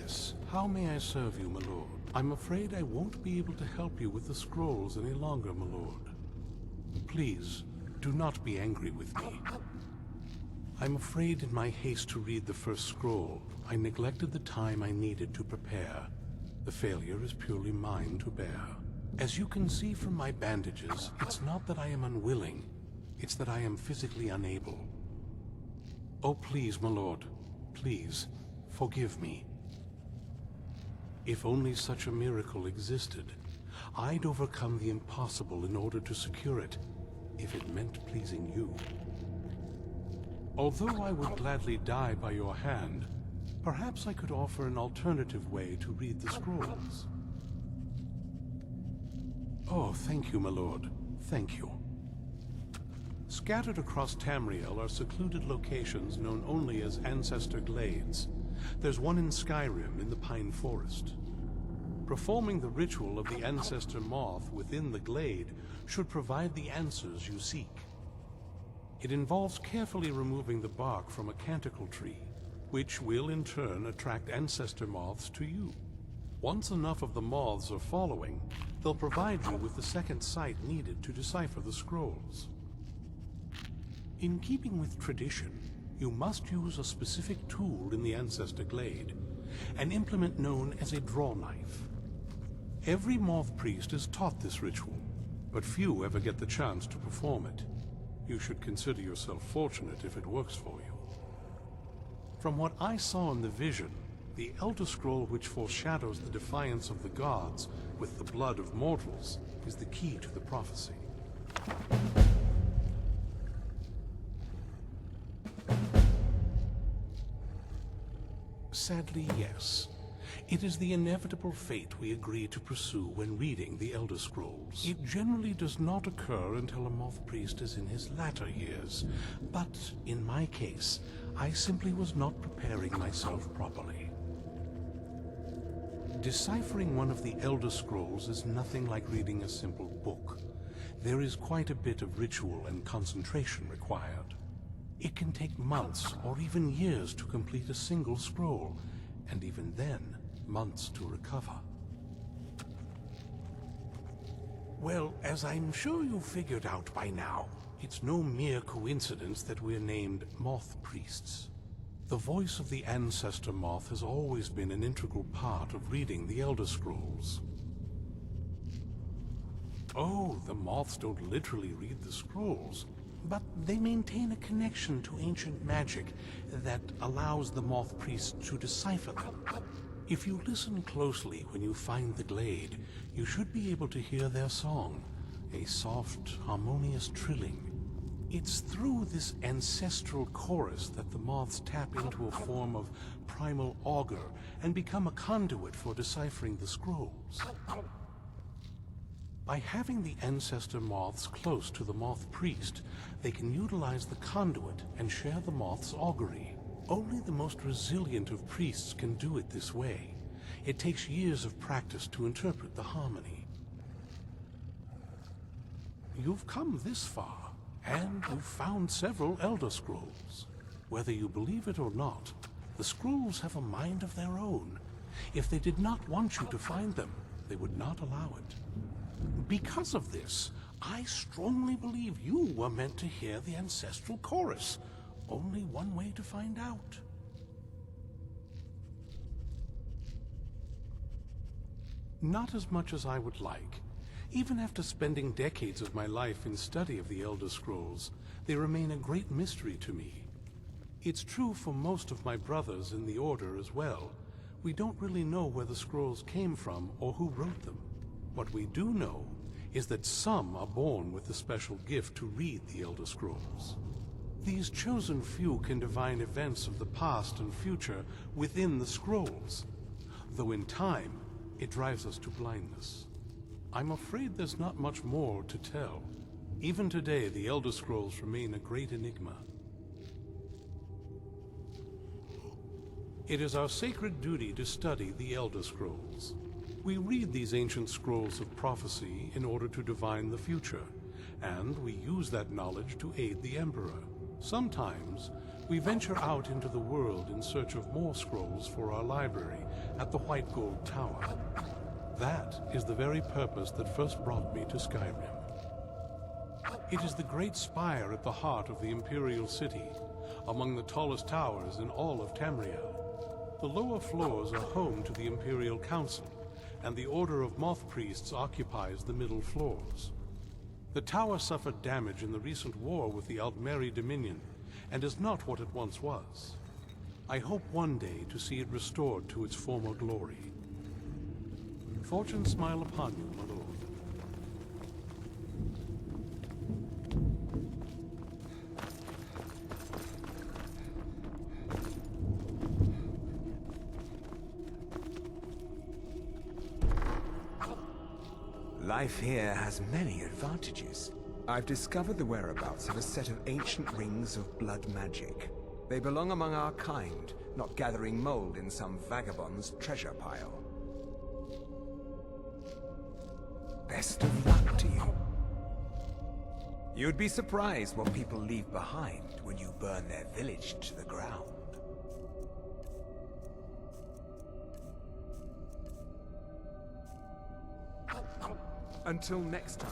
Yes, how may I serve you, my lord? I'm afraid I won't be able to help you with the scrolls any longer, my lord. Please, do not be angry with me. I'm afraid in my haste to read the first scroll, I neglected the time I needed to prepare. The failure is purely mine to bear. As you can see from my bandages, it's not that I am unwilling, it's that I am physically unable. Oh, please, my lord, please, forgive me. If only such a miracle existed, I'd overcome the impossible in order to secure it, if it meant pleasing you. Although I would gladly die by your hand, perhaps I could offer an alternative way to read the scrolls. Oh, thank you, my lord. Thank you. Scattered across Tamriel are secluded locations known only as Ancestor Glades. There's one in Skyrim in the Pine Forest. Performing the ritual of the Ancestor Moth within the glade should provide the answers you seek. It involves carefully removing the bark from a canticle tree, which will in turn attract ancestor moths to you. Once enough of the moths are following, they'll provide you with the second sight needed to decipher the scrolls. In keeping with tradition, you must use a specific tool in the Ancestor Glade, an implement known as a draw knife. Every moth priest is taught this ritual, but few ever get the chance to perform it. You should consider yourself fortunate if it works for you. From what I saw in the vision, the Elder Scroll which foreshadows the defiance of the gods with the blood of mortals is the key to the prophecy. Sadly, yes. It is the inevitable fate we agree to pursue when reading the Elder Scrolls. It generally does not occur until a moth priest is in his latter years, but in my case, I simply was not preparing myself properly. Deciphering one of the Elder Scrolls is nothing like reading a simple book. There is quite a bit of ritual and concentration required. It can take months or even years to complete a single scroll, and even then, months to recover. Well, as I'm sure you figured out by now, it's no mere coincidence that we're named Moth Priests. The voice of the Ancestor Moth has always been an integral part of reading the Elder Scrolls. Oh, the moths don't literally read the scrolls, but they maintain a connection to ancient magic that allows the Moth Priests to decipher them. If you listen closely when you find the glade, you should be able to hear their song, a soft, harmonious trilling. It's through this ancestral chorus that the moths tap into a form of primal augur and become a conduit for deciphering the scrolls. By having the ancestor moths close to the moth priest, they can utilize the conduit and share the moth's augury. Only the most resilient of priests can do it this way. It takes years of practice to interpret the harmony. You've come this far, and you've found several Elder Scrolls. Whether you believe it or not, the scrolls have a mind of their own. If they did not want you to find them, they would not allow it. Because of this, I strongly believe you were meant to hear the ancestral chorus. Only one way to find out. Not as much as I would like. Even after spending decades of my life in study of the Elder Scrolls, they remain a great mystery to me. It's true for most of my brothers in the Order as well. We don't really know where the scrolls came from or who wrote them. What we do know is that some are born with the special gift to read the Elder Scrolls. These chosen few can divine events of the past and future within the scrolls, though in time, it drives us to blindness. I'm afraid there's not much more to tell. Even today, the Elder Scrolls remain a great enigma. It is our sacred duty to study the Elder Scrolls. We read these ancient scrolls of prophecy in order to divine the future, and we use that knowledge to aid the Emperor. Sometimes, We venture out into the world in search of more scrolls for our library at the White Gold Tower. That is the very purpose that first brought me to Skyrim. It is the great spire at the heart of the Imperial City, among the tallest towers in all of Tamriel. The lower floors are home to the Imperial Council, and the Order of Moth Priests occupies the middle floors. The tower suffered damage in the recent war with the Altmeri Dominion, and is not what it once was. I hope one day to see it restored to its former glory. Fortune smile upon you, my lord. Life here has many advantages. I've discovered the whereabouts of a set of ancient rings of blood magic. They belong among our kind, not gathering mold in some vagabond's treasure pile. Best of luck to you. You'd be surprised what people leave behind when you burn their village to the ground. Until next time.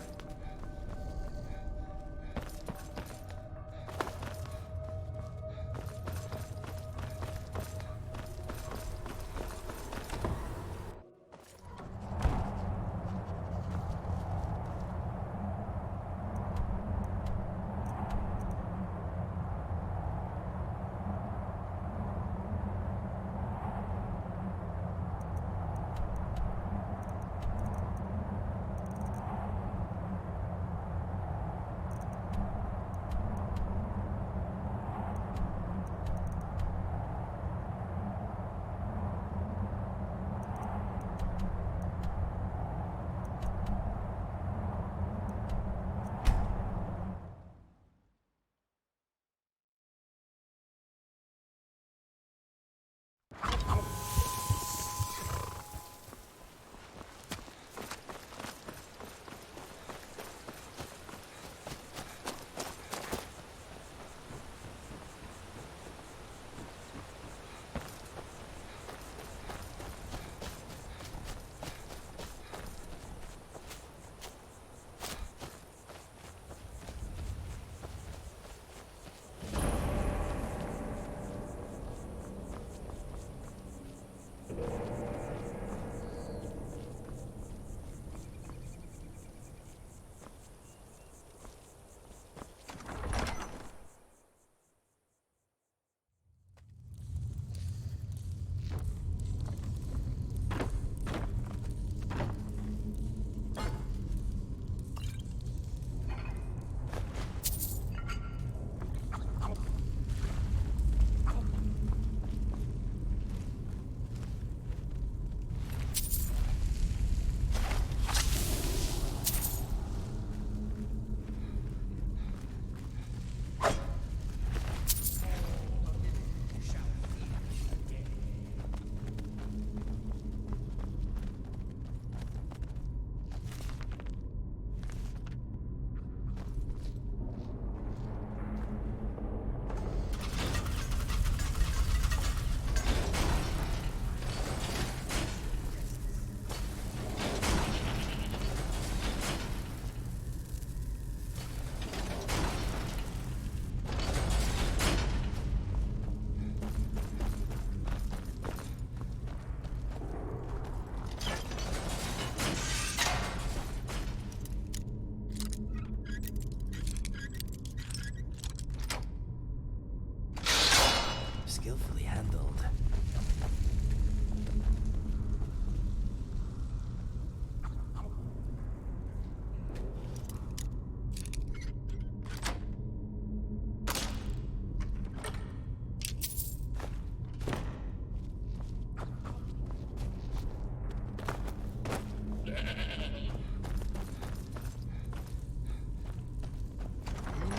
Skillfully handled.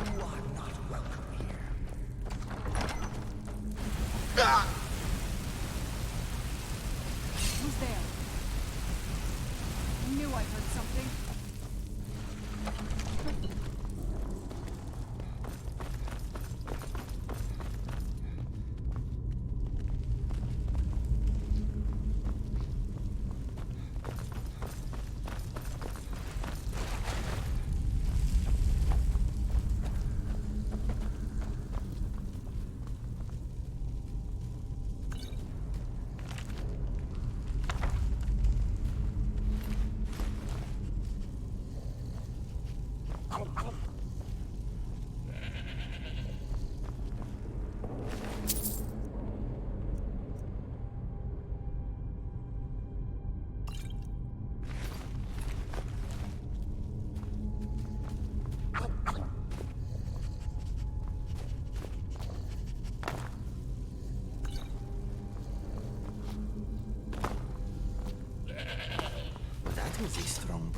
You are not welcome here.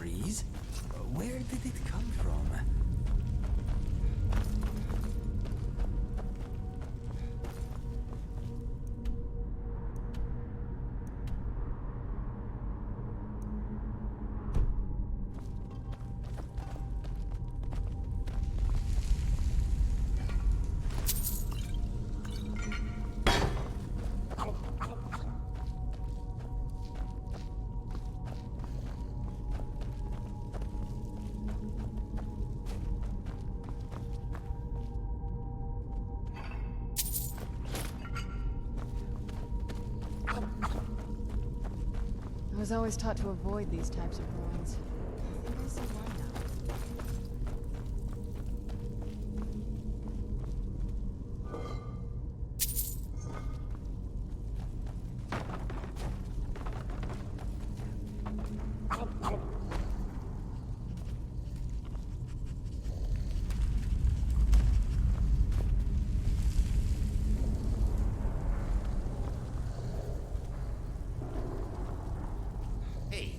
Trees? Where did it come from? I was always taught to avoid these types of ruins. I think I see why now. Hey,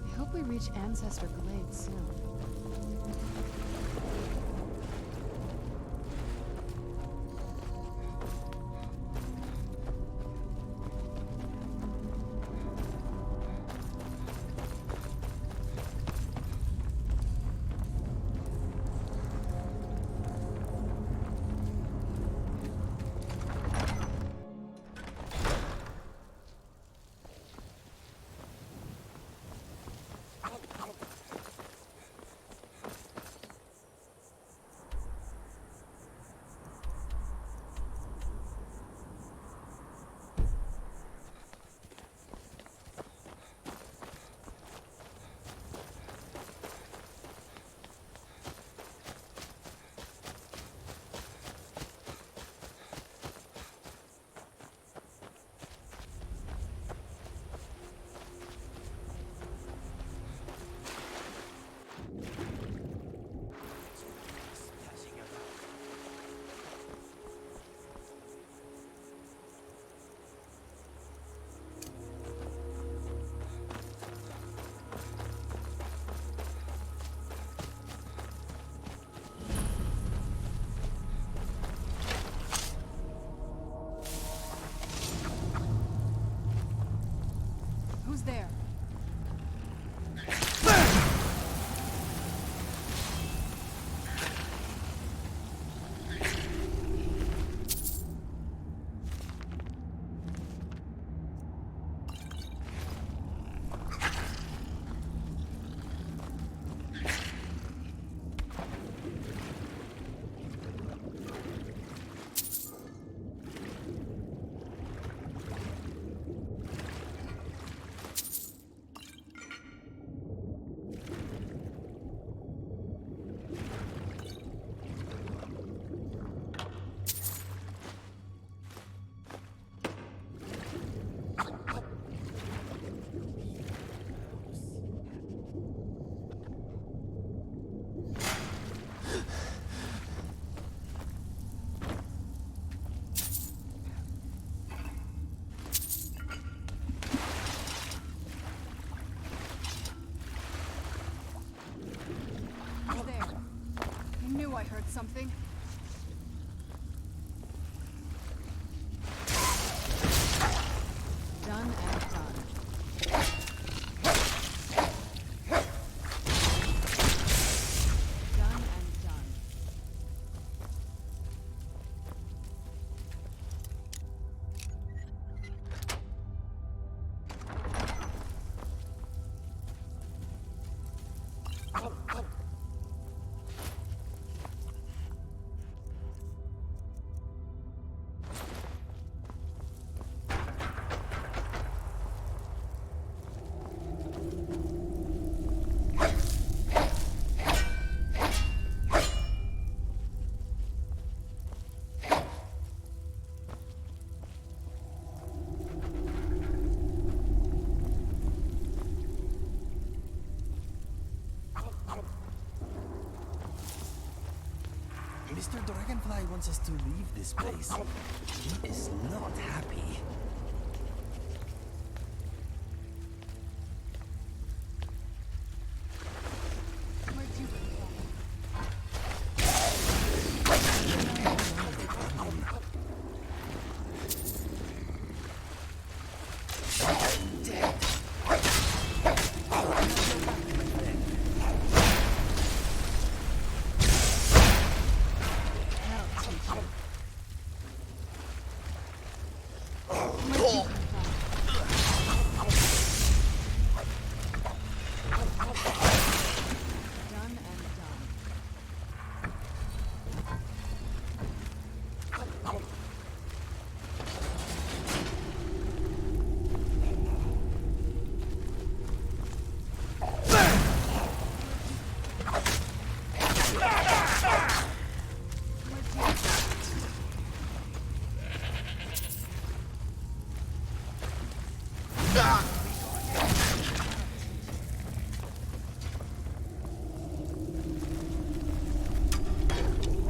I hope we reach Ancestor Glade soon. Who's there? Who's there? I knew I heard something. Done and done. Done and done. Mr. Dragonfly wants us to leave this place. He is not happy. Where'd you come Done and done.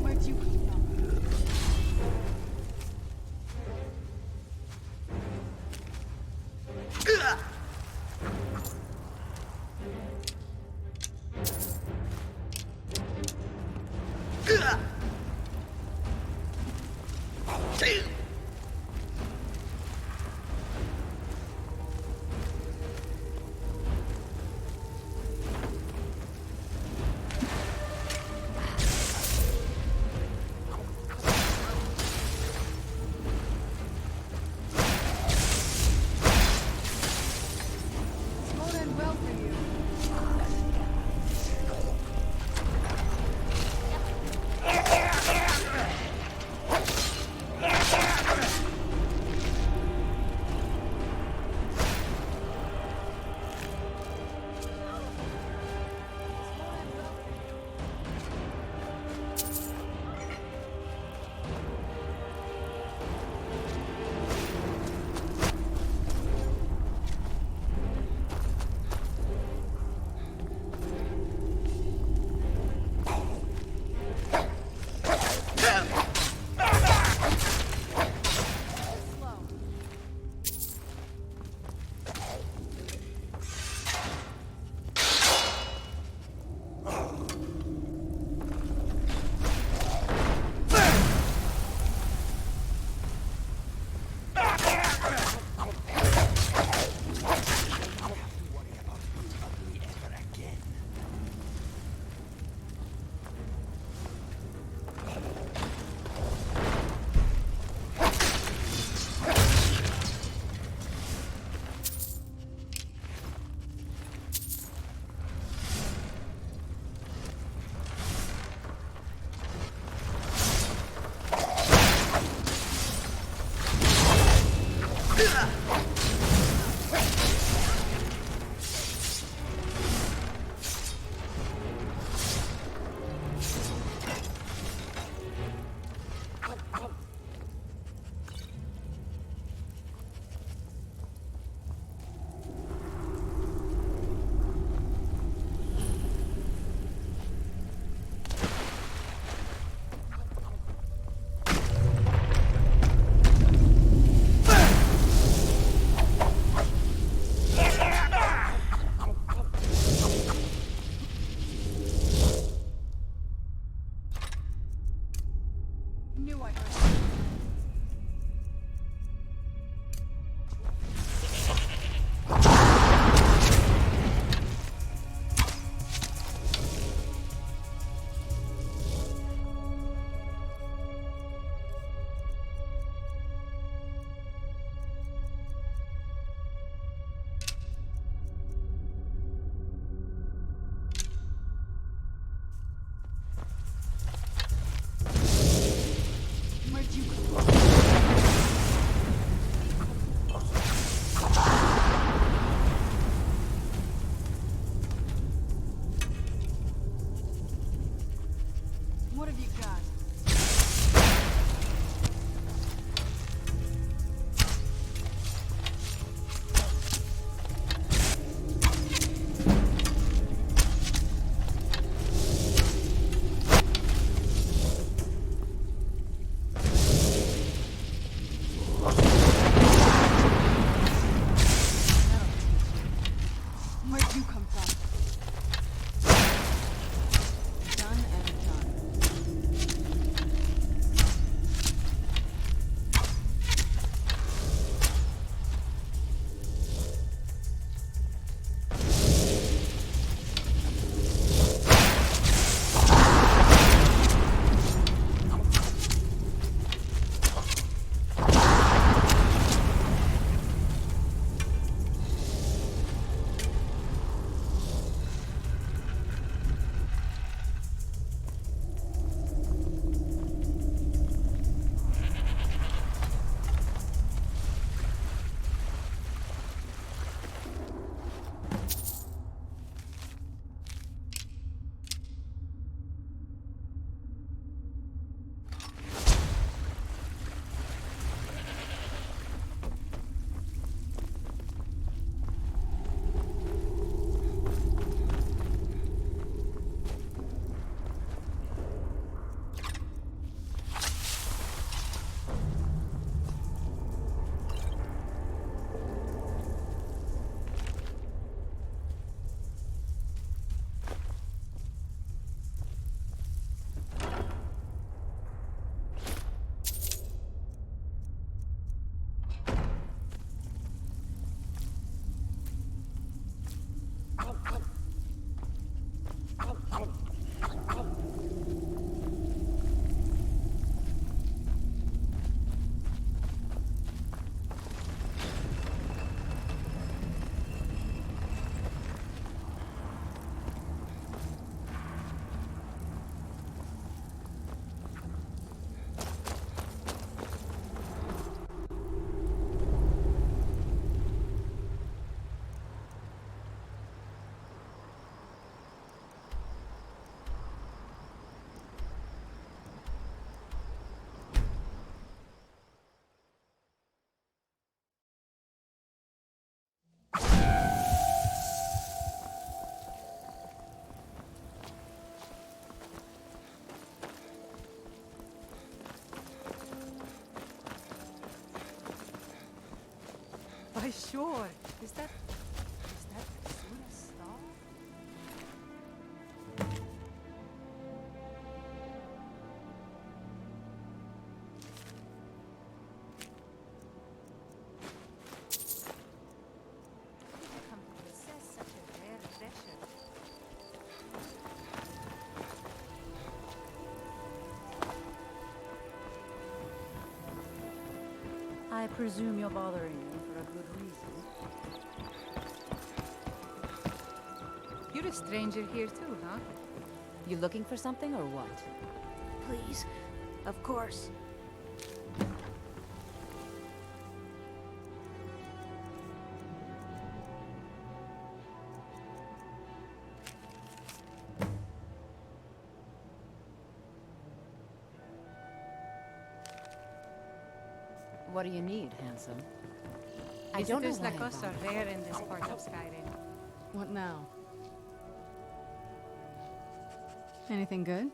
Where'd you come from? It's going to end well for you. Slow. Knew I heard you. Where'd you come from? What have you got? sure. Is that Suna's stall? Come to possess such a rare treasure. I presume you're bothering me for a good reason. You're a stranger here too, huh? You looking for something or what? Please. Of course. What do you need, handsome? I don't know Visitors why like I us are bothered. rare in this part of Skyrim. What now? Anything good?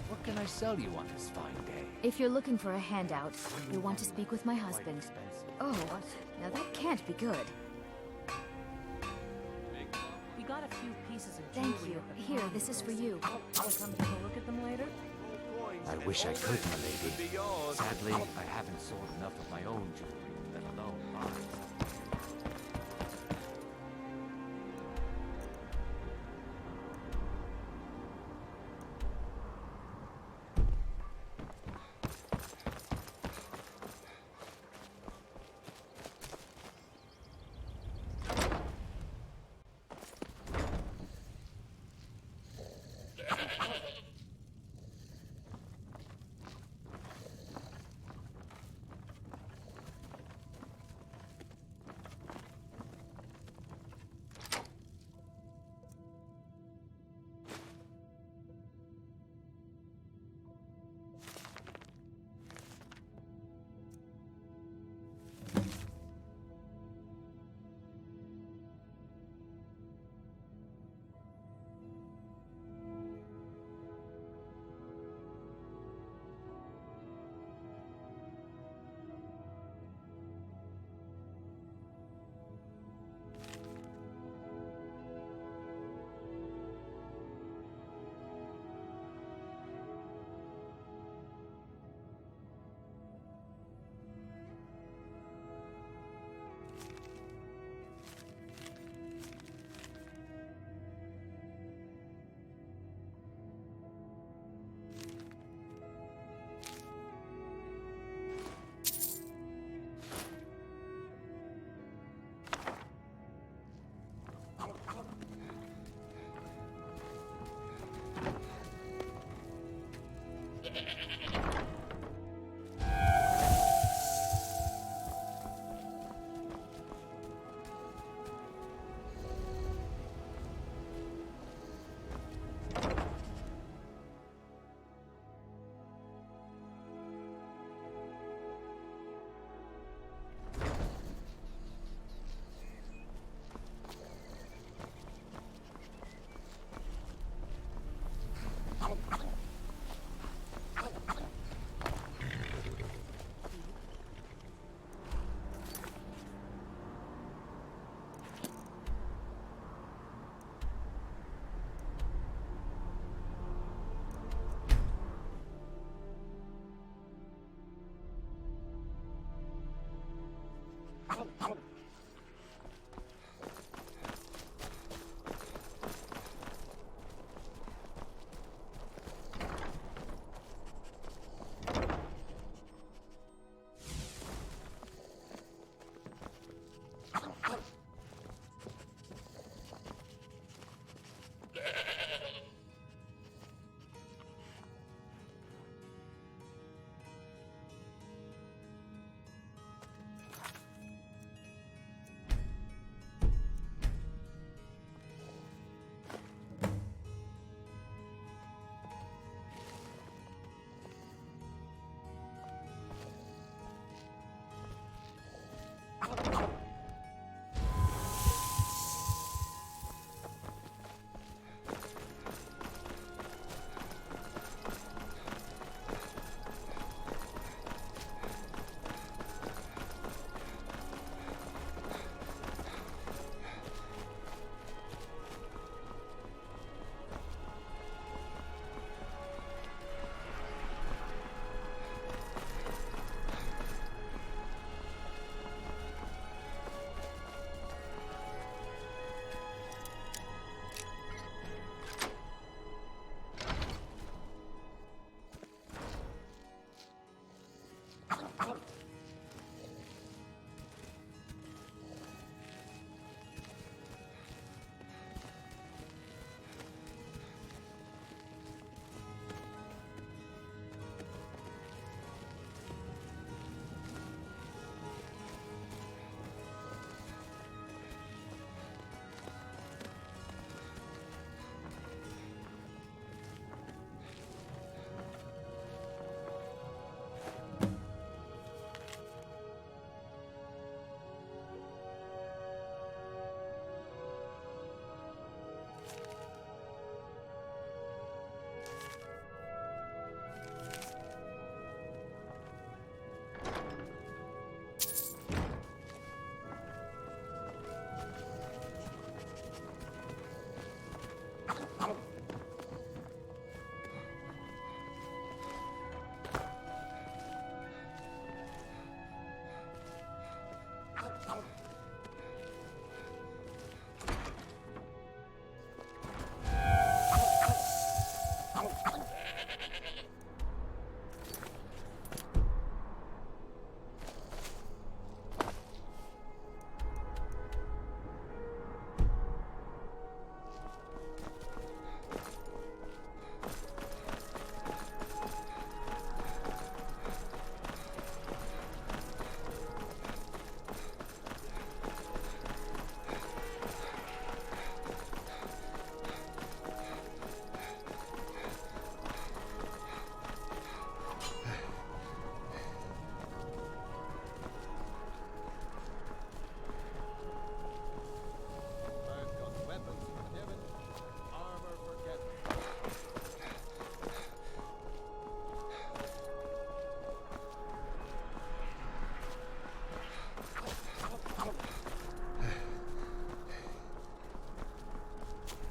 What can I sell you on this fine day? If you're looking for a handout, you'll want to speak with my husband. Oh, now that can't be good. We got a few pieces of Thank jewelry you. at the Here, farm. this is for you. I'll come take a look at them later. I wish I could, my lady. Sadly, I haven't sold enough of my own jewelry, let alone mine.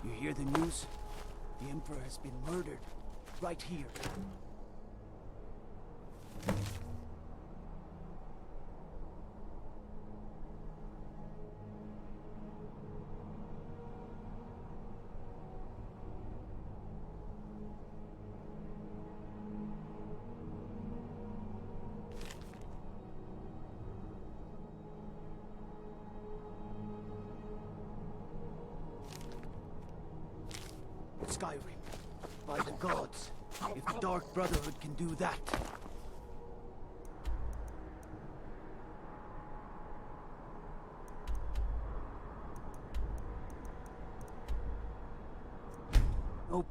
You hear the news? The Emperor has been murdered. Right here. Skyrim. By the gods. If the Dark Brotherhood can do that. Oh.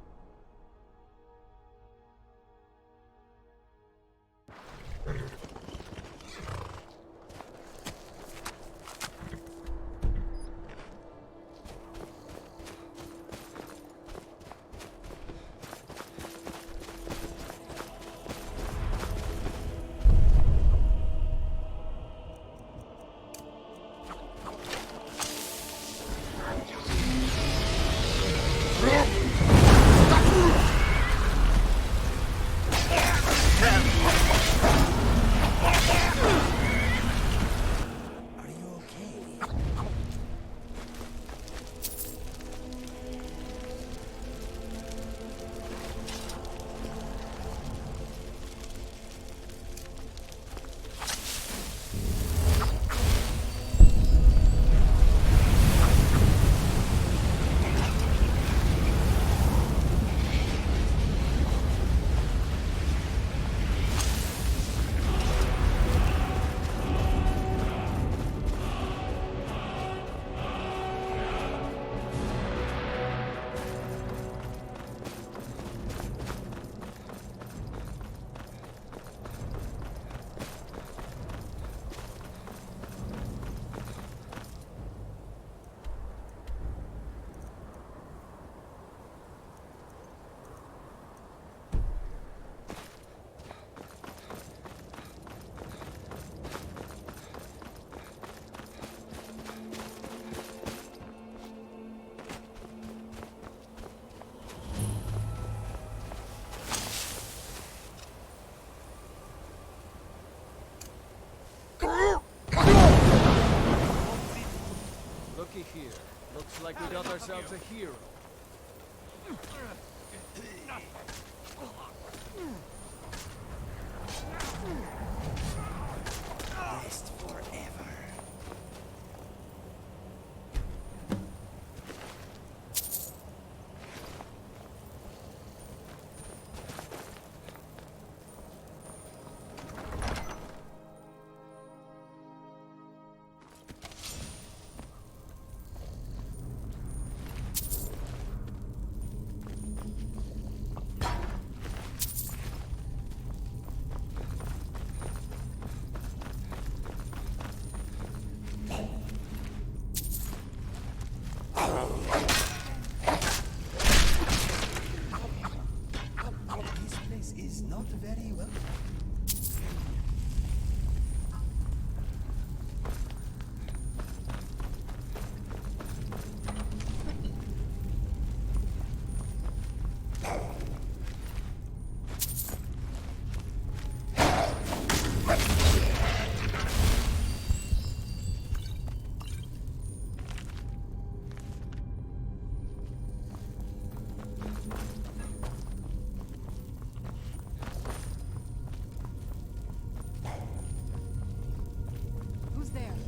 Looky here. Looks like we got ourselves a hero. there.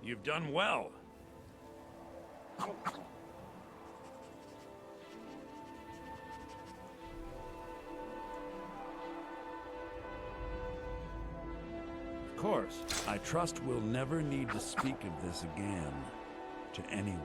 You've done well. Of course, I trust we'll never need to speak of this again to anyone.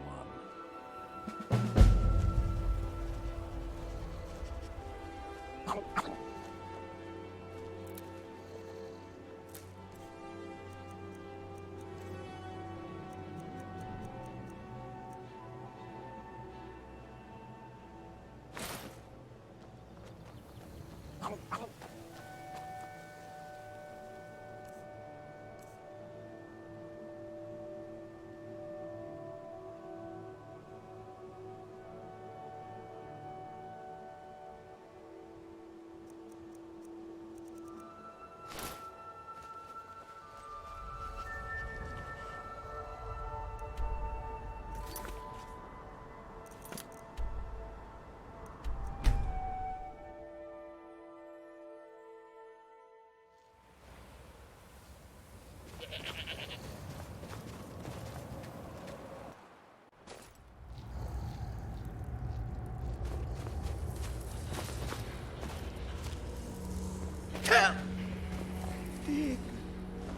Dig.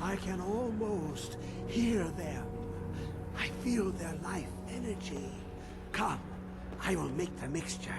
I can almost hear them. I feel their life energy. Come, I will make the mixture.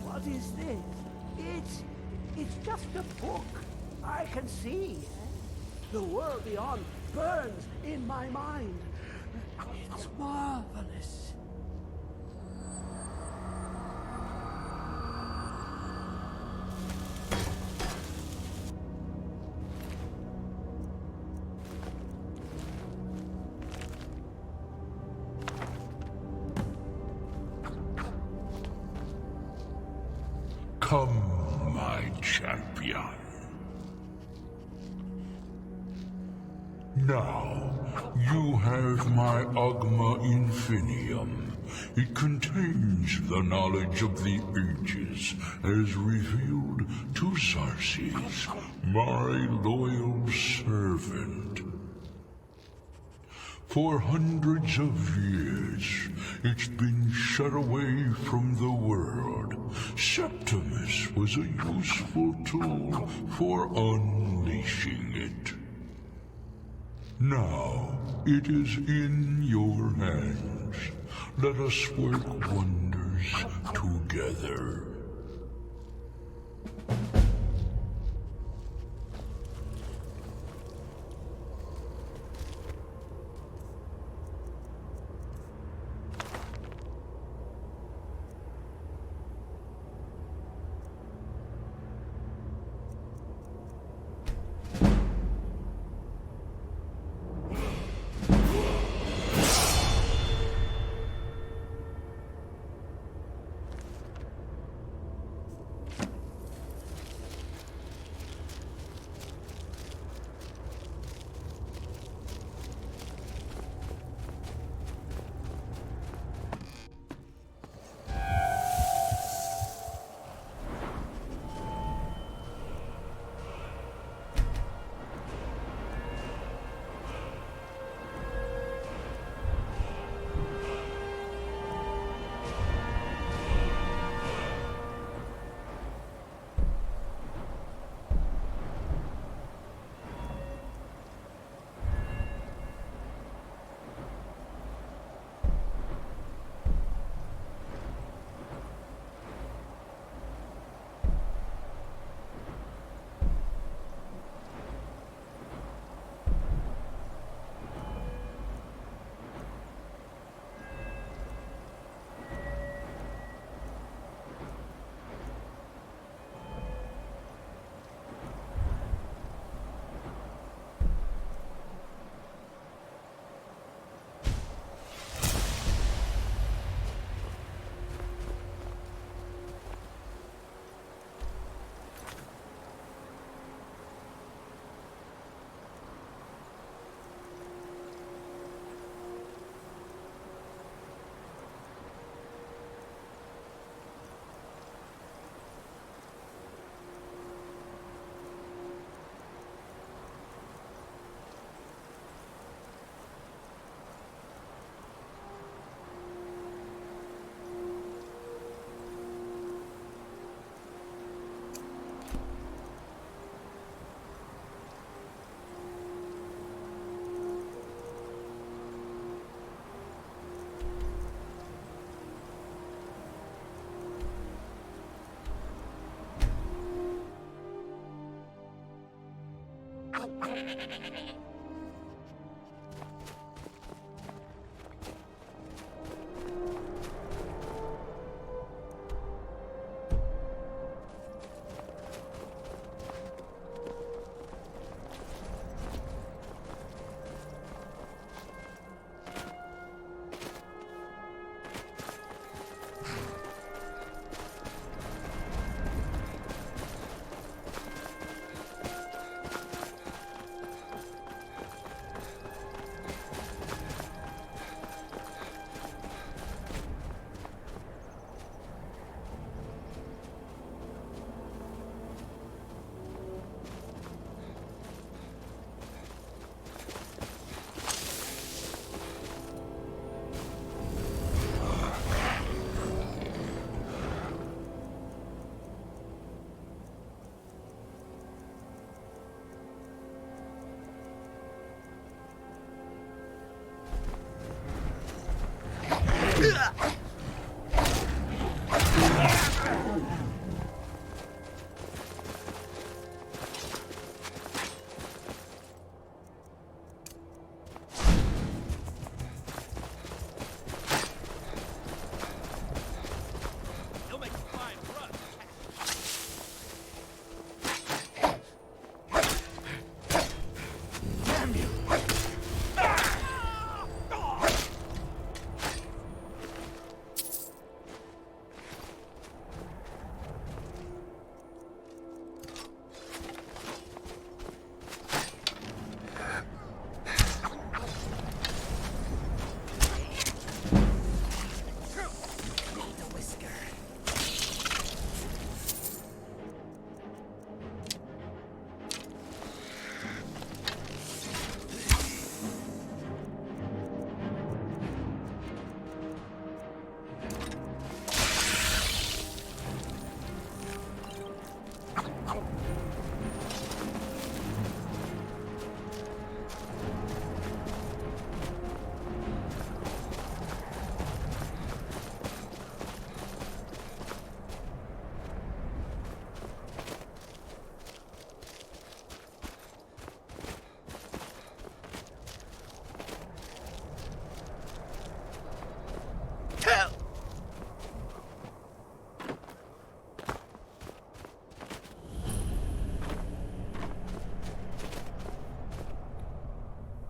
What is this? It's just a book. I can see. The world beyond burns in my mind. It's marvelous. Come, my champion. Now, you have my Ogma Infinium. It contains the knowledge of the ages, as revealed to Xarxes, my loyal servant. For hundreds of years, it's been shut away from the world. Septimus was a useful tool for unleashing it. Now, it is in your hands. Let us work wonders together.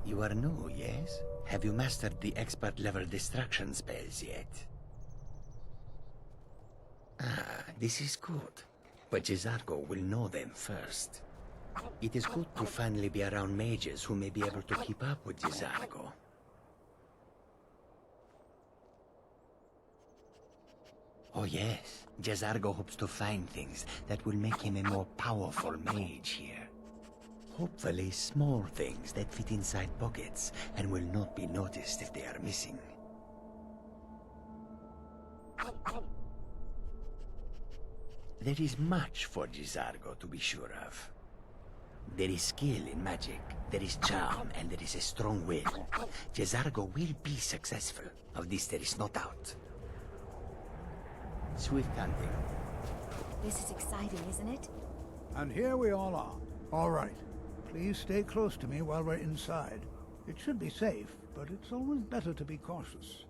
You are new, yes? Have you mastered the expert-level distraction spells yet? Ah, this is good. But Jizargo will know them first. It is good to finally be around mages who may be able to keep up with Jizargo. Oh yes, Jizargo hopes to find things that will make him a more powerful mage here. Hopefully small things that fit inside pockets and will not be noticed if they are missing. There is much for Jizargo to be sure of. There is skill in magic, there is charm, and there is a strong will. Jizargo will be successful. Of this there is no doubt. Swift hunting. This is exciting, isn't it? And here we all are. All right. Please stay close to me while we're inside. It should be safe, but it's always better to be cautious.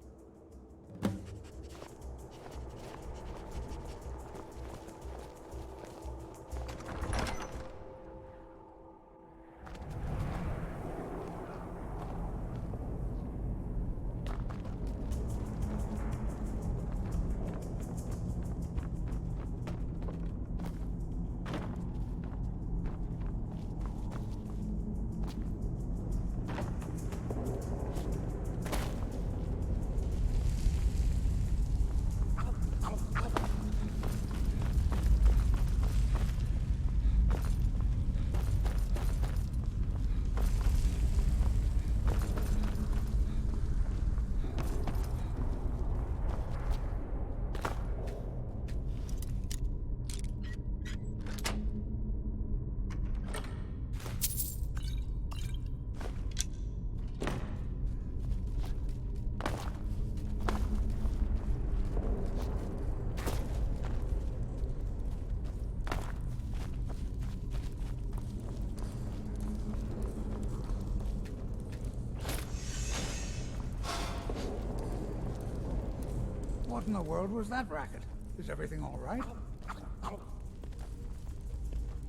What in the world was that racket? Is everything all right?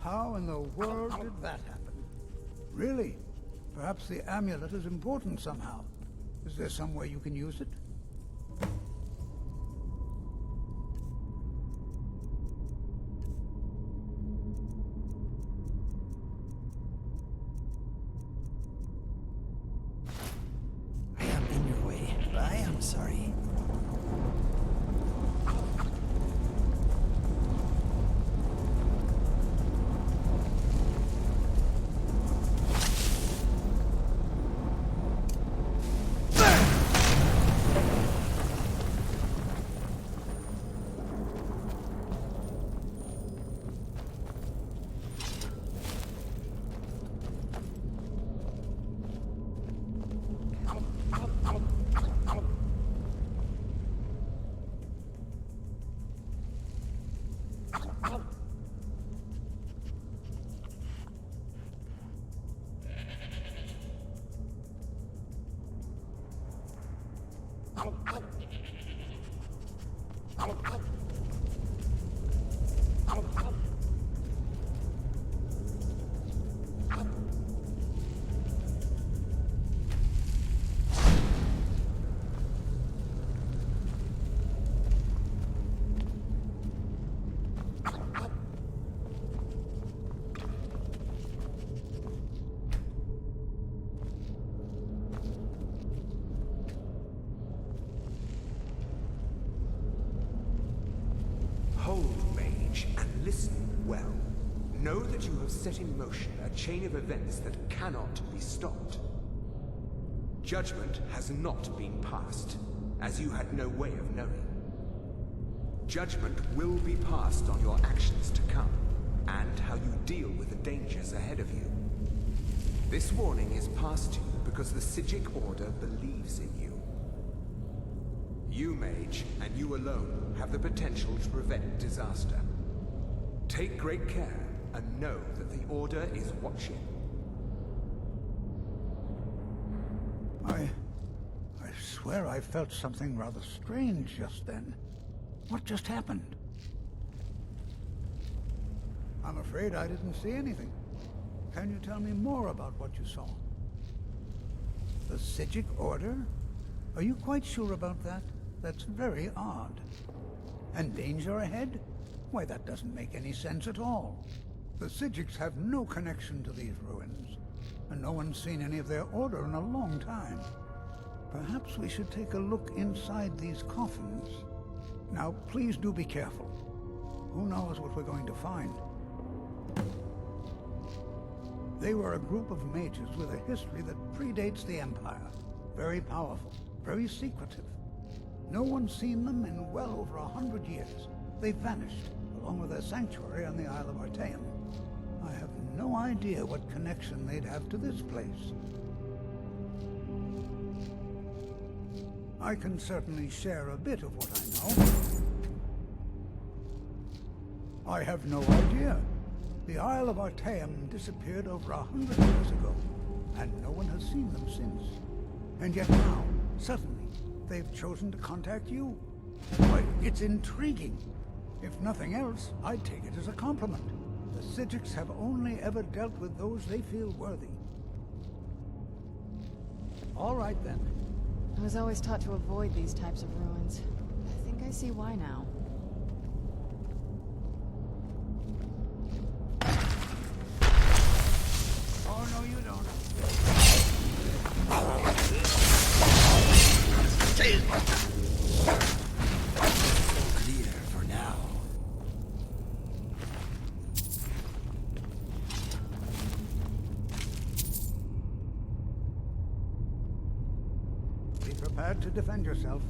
How in the world did that happen? Really? Perhaps the amulet is important somehow. Is there some way you can use it? I am in your way. I am sorry. Hold, mage, and listen well. Know that you have set in motion a chain of events that cannot be stopped. Judgment has not been passed, as you had no way of knowing. Judgment will be passed on your actions to come, and how you deal with the dangers ahead of you. This warning is passed to you because the Psijic Order believes in you. You, mage, and you alone, have the potential to prevent disaster. Take great care, and know that the Order is watching. I swear I felt something rather strange just then. What just happened? I'm afraid I didn't see anything. Can you tell me more about what you saw? The Psijic Order? Are you quite sure about that? That's very odd. And danger ahead? Why, that doesn't make any sense at all. The Psijics have no connection to these ruins, and no one's seen any of their order in a long time. Perhaps we should take a look inside these coffins. Now, please do be careful. Who knows what we're going to find? They were a group of mages with a history that predates the Empire. Very powerful, very secretive. No one's seen them in well over 100 years. They vanished, along with their sanctuary on the Isle of Artaeum. I have no idea what connection they'd have to this place. I can certainly share a bit of what I know. I have no idea. The Isle of Artaeum disappeared over 100 years ago, and no one has seen them since. And yet now, suddenly, they've chosen to contact you. Why, it's intriguing. If nothing else, I'd take it as a compliment. The Psijics have only ever dealt with those they feel worthy. All right, then. I was always taught to avoid these types of ruins. I think I see why now. Oh, no, you don't. Clear for now. Be prepared to defend yourself.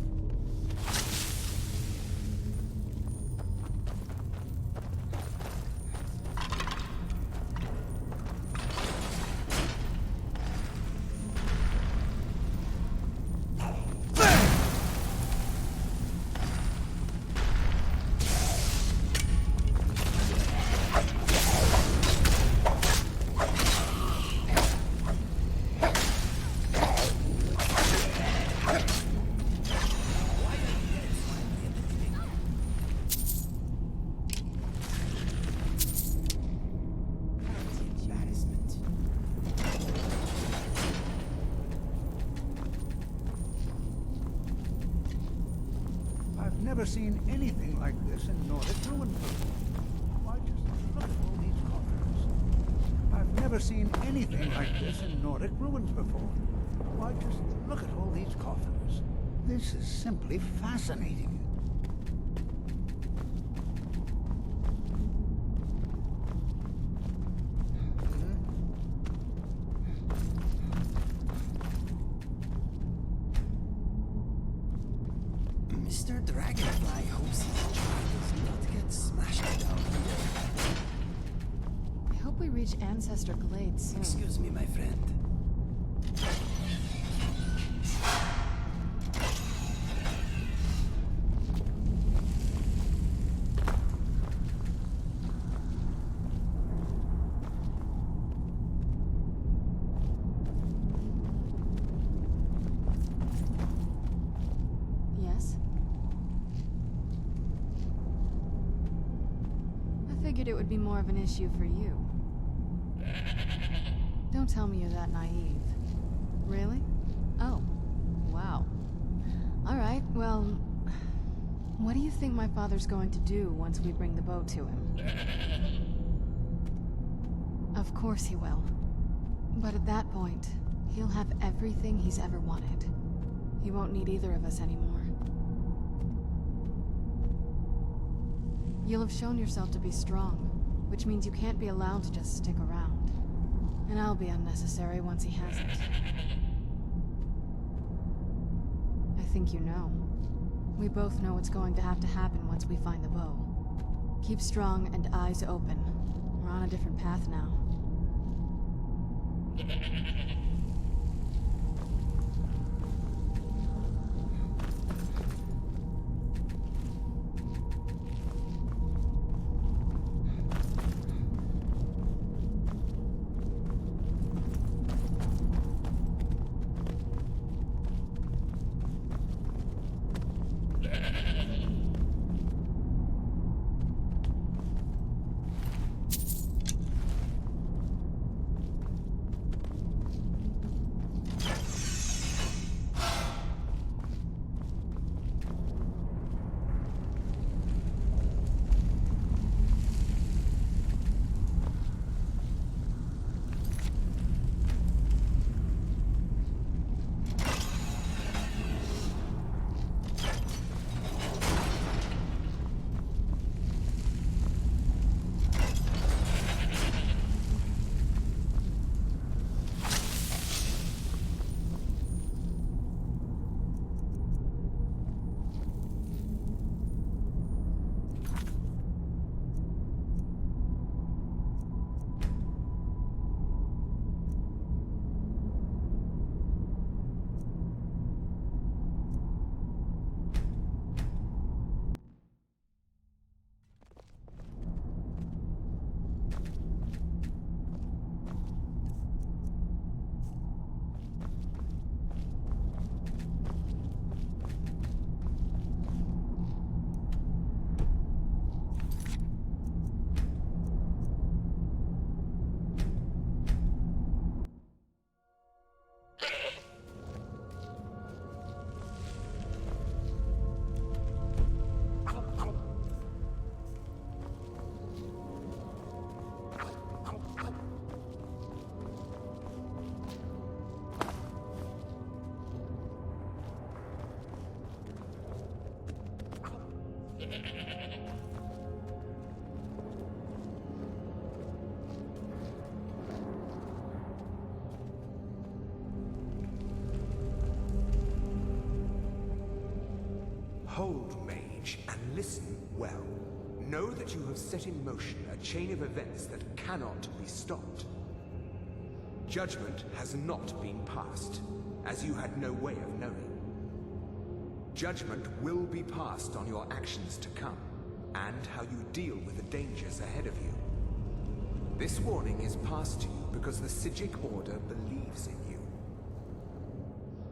never seen anything like this in Nordic ruins before. Why, just look at all these coffins. I've never seen anything like this in Nordic ruins before. Why, just look at all these coffins. This is simply fascinating. Mr. Dragonfly hopes his child does not get smashed down here. I hope we reach Ancestor Glades soon. Excuse me, my friend. Yes? I figured it would be more of an issue for you. Don't tell me you're that naive. Really? Oh. Wow. Alright, well... What do you think my father's going to do once we bring the boat to him? Of course he will. But at that point, he'll have everything he's ever wanted. He won't need either of us anymore. You'll have shown yourself to be strong, which means you can't be allowed to just stick around. And I'll be unnecessary once he has it. I think you know. We both know what's going to have to happen once we find the bow. Keep strong and eyes open. We're on a different path now. Hold, mage, and listen well. Know that you have set in motion a chain of events that cannot be stopped. Judgment has not been passed, as you had no way of knowing. Judgment will be passed on your actions to come, and how you deal with the dangers ahead of you. This warning is passed to you because the Psijic Order believes in you.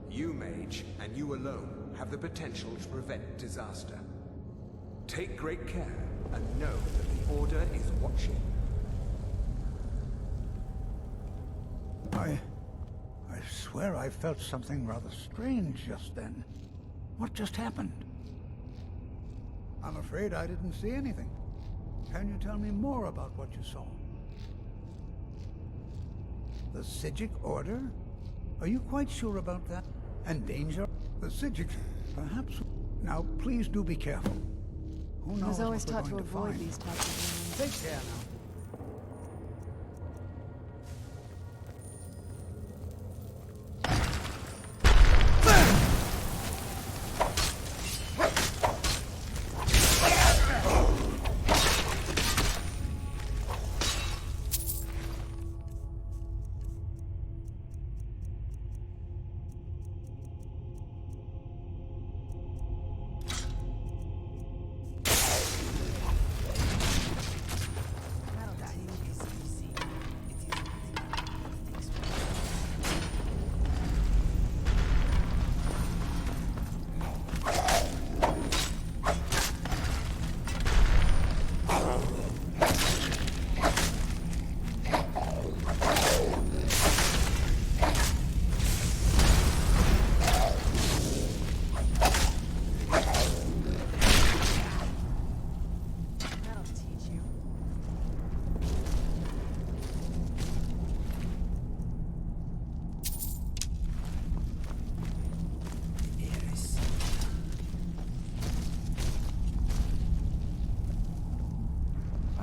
You, mage, and you alone, have the potential to prevent disaster. Take great care, and know that the Order is watching. I swear I felt something rather strange just then. What just happened? I'm afraid I didn't see anything. Can you tell me more about what you saw? The Psijic Order? Are you quite sure about that? And danger? The Psijic, perhaps... Now, please do be careful. Who knows I was always what we're taught to going avoid find. these types of Take care now.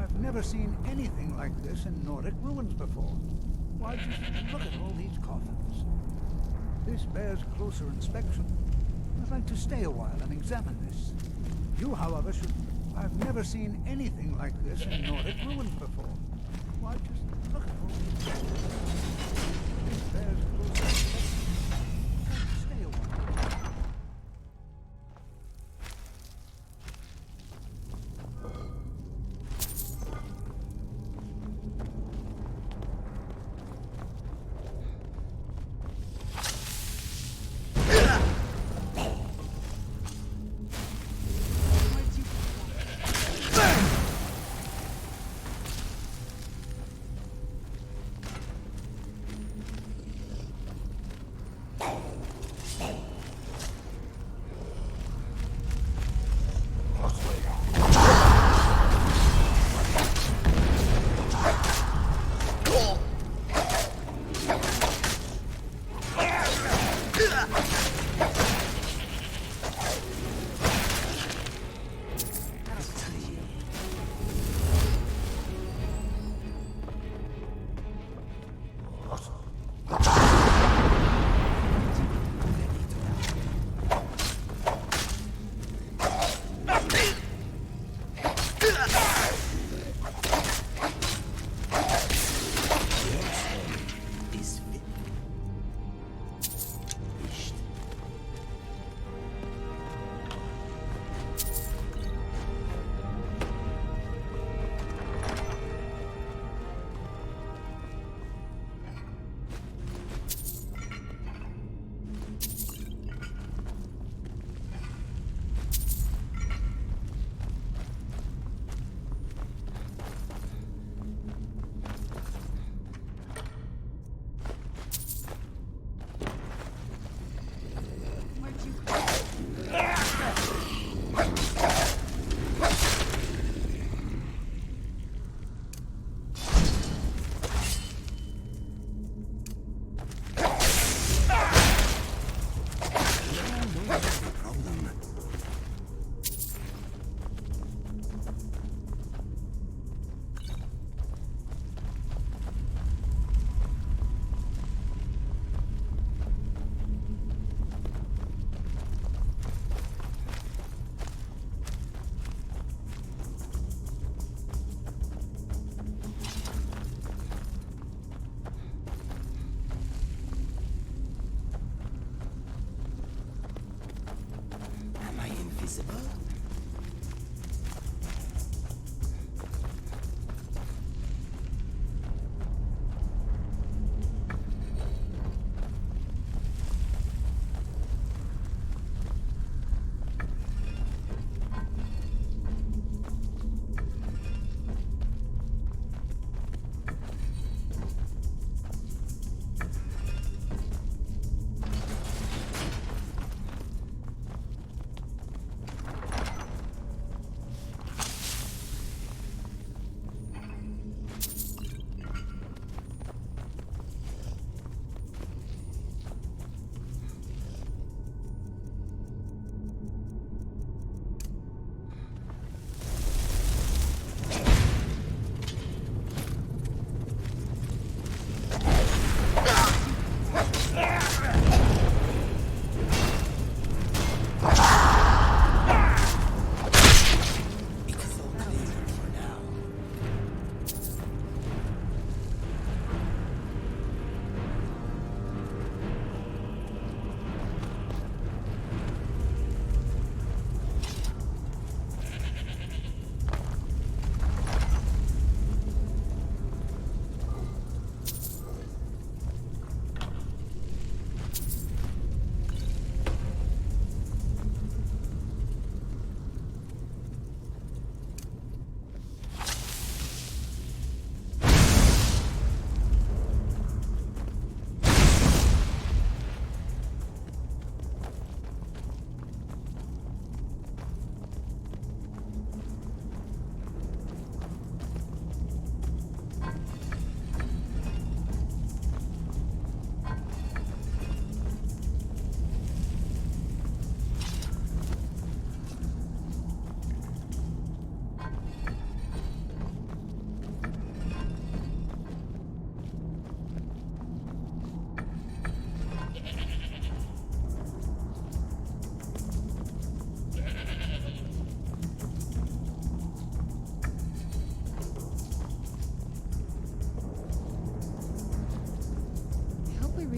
I've never seen anything like this in Nordic ruins before. Why, just look at all these coffins. This bears closer inspection. I'd like to stay a while and examine this. You, however, should... I've never seen anything like this in Nordic ruins before. Why, just look at all these coffins. This bears closer inspection. I'd like to stay a while.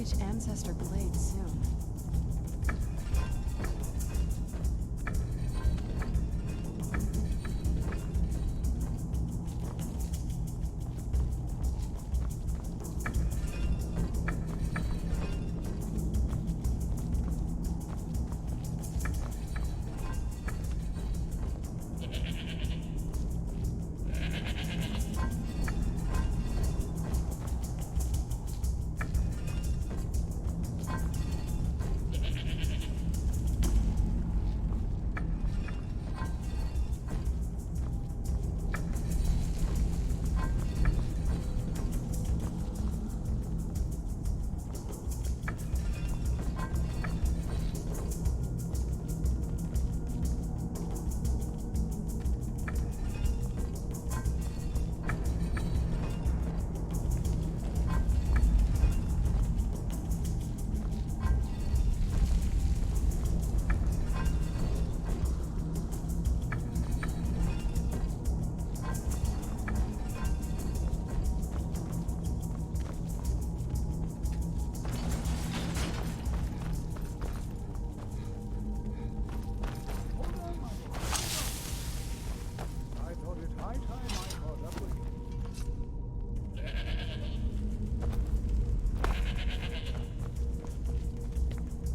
reach Ancestor Glade soon.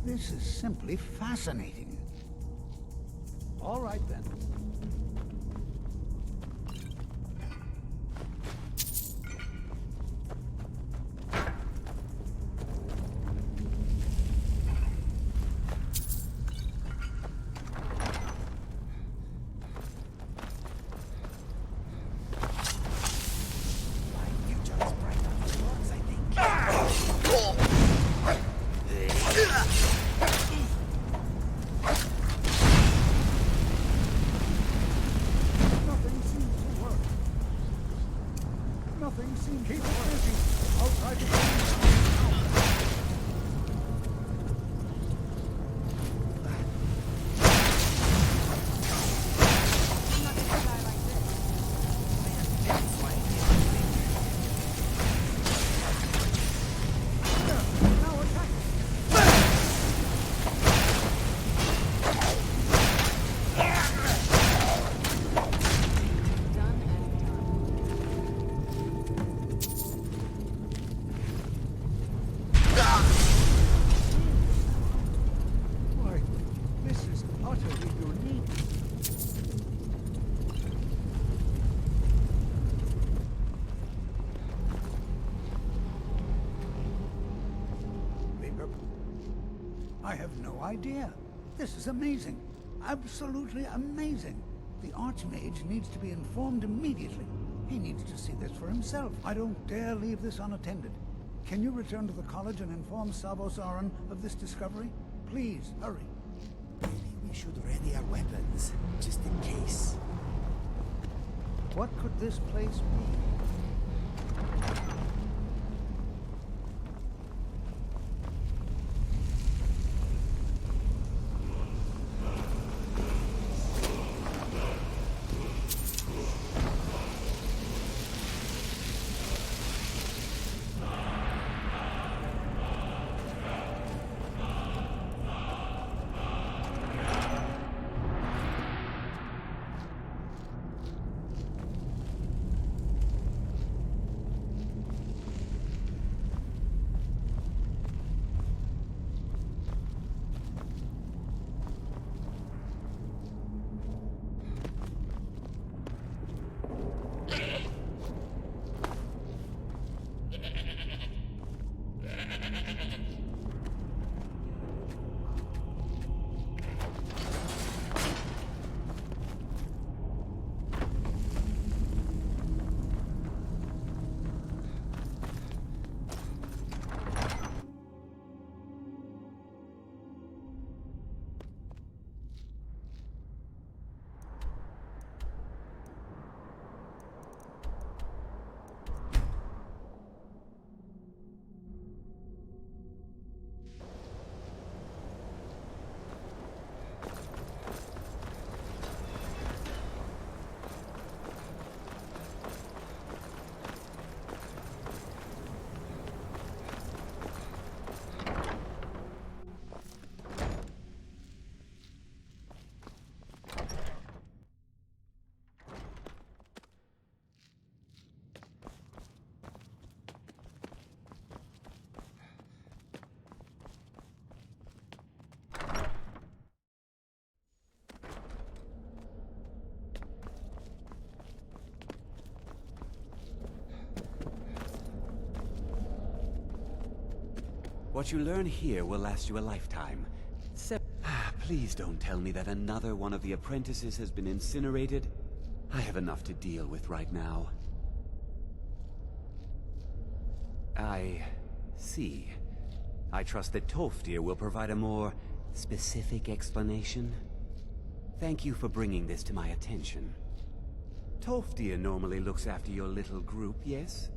This is simply fascinating. All right, then. I have no idea. This is amazing. Absolutely amazing. The Archmage needs to be informed immediately. He needs to see this for himself. I don't dare leave this unattended. Can you return to the college and inform Savos Aran of this discovery? Please, hurry. Maybe we should ready our weapons, just in case. What could this place be? What you learn here will last you a lifetime. Please don't tell me that another one of the apprentices has been incinerated. I have enough to deal with right now. I see. I trust that Tolfdir will provide a more specific explanation. Thank you for bringing this to my attention. Tolfdir normally looks after your little group, yes?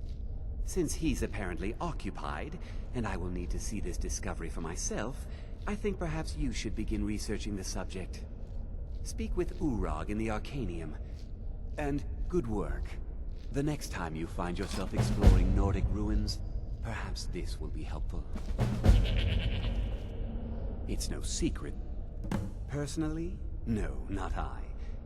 Since he's apparently occupied, and I will need to see this discovery for myself, I think perhaps you should begin researching the subject. Speak with Urag in the Arcanium. And good work. The next time you find yourself exploring Nordic ruins, perhaps this will be helpful. It's no secret. Personally, no, not I.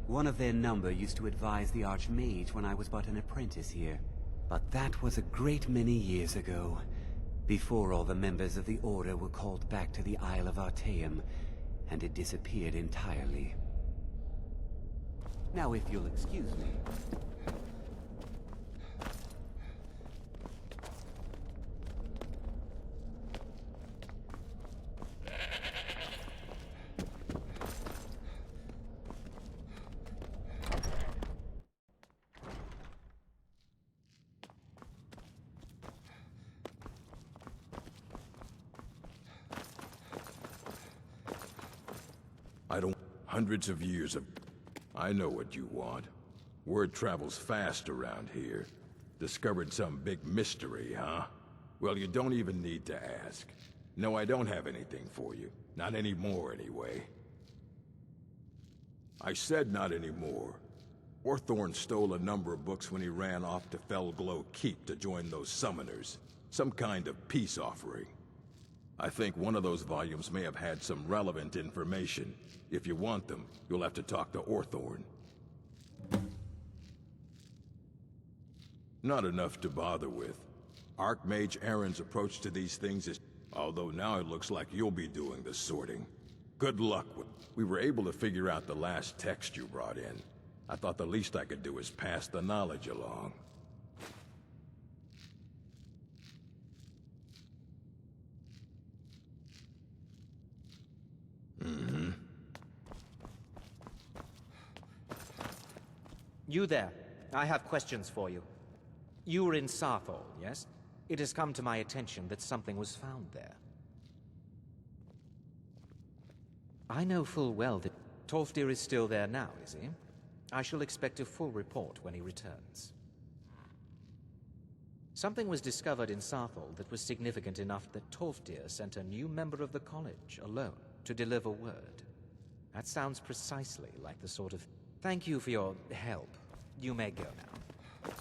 One of their number used to advise the Archmage when I was but an apprentice here. But that was a great many years ago, before all the members of the Order were called back to the Isle of Artaeum, and it disappeared entirely. Now if you'll excuse me. I don't... Hundreds of years of... I know what you want. Word travels fast around here. Discovered some big mystery, huh? Well, you don't even need to ask. No, I don't have anything for you. Not anymore, anyway. I said not anymore. Orthorn stole a number of books when he ran off to Felglow Keep to join those summoners. Some kind of peace offering. I think one of those volumes may have had some relevant information. If you want them, you'll have to talk to Orthorn. Not enough to bother with. Archmage Aaron's approach to these things is... Although now it looks like you'll be doing the sorting. Good luck with... We were able to figure out the last text you brought in. I thought the least I could do is pass the knowledge along. Mm-hmm. You there. I have questions for you. You were in Sarthol, yes? It has come to my attention that something was found there. I know full well that Tolfdir is still there now, is he? I shall expect a full report when he returns. Something was discovered in Sarthol that was significant enough that Tolfdir sent a new member of the college alone to deliver word. That sounds precisely like the sort of... Thank you for your help. You may go now.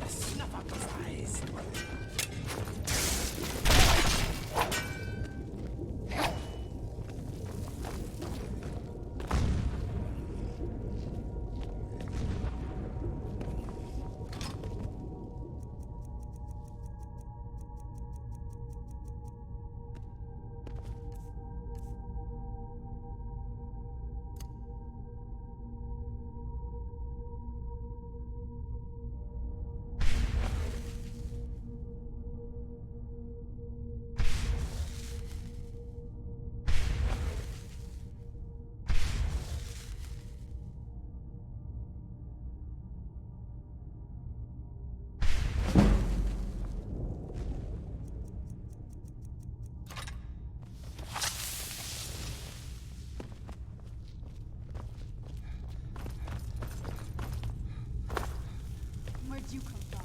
Snuff out his eyes. Where'd you come from?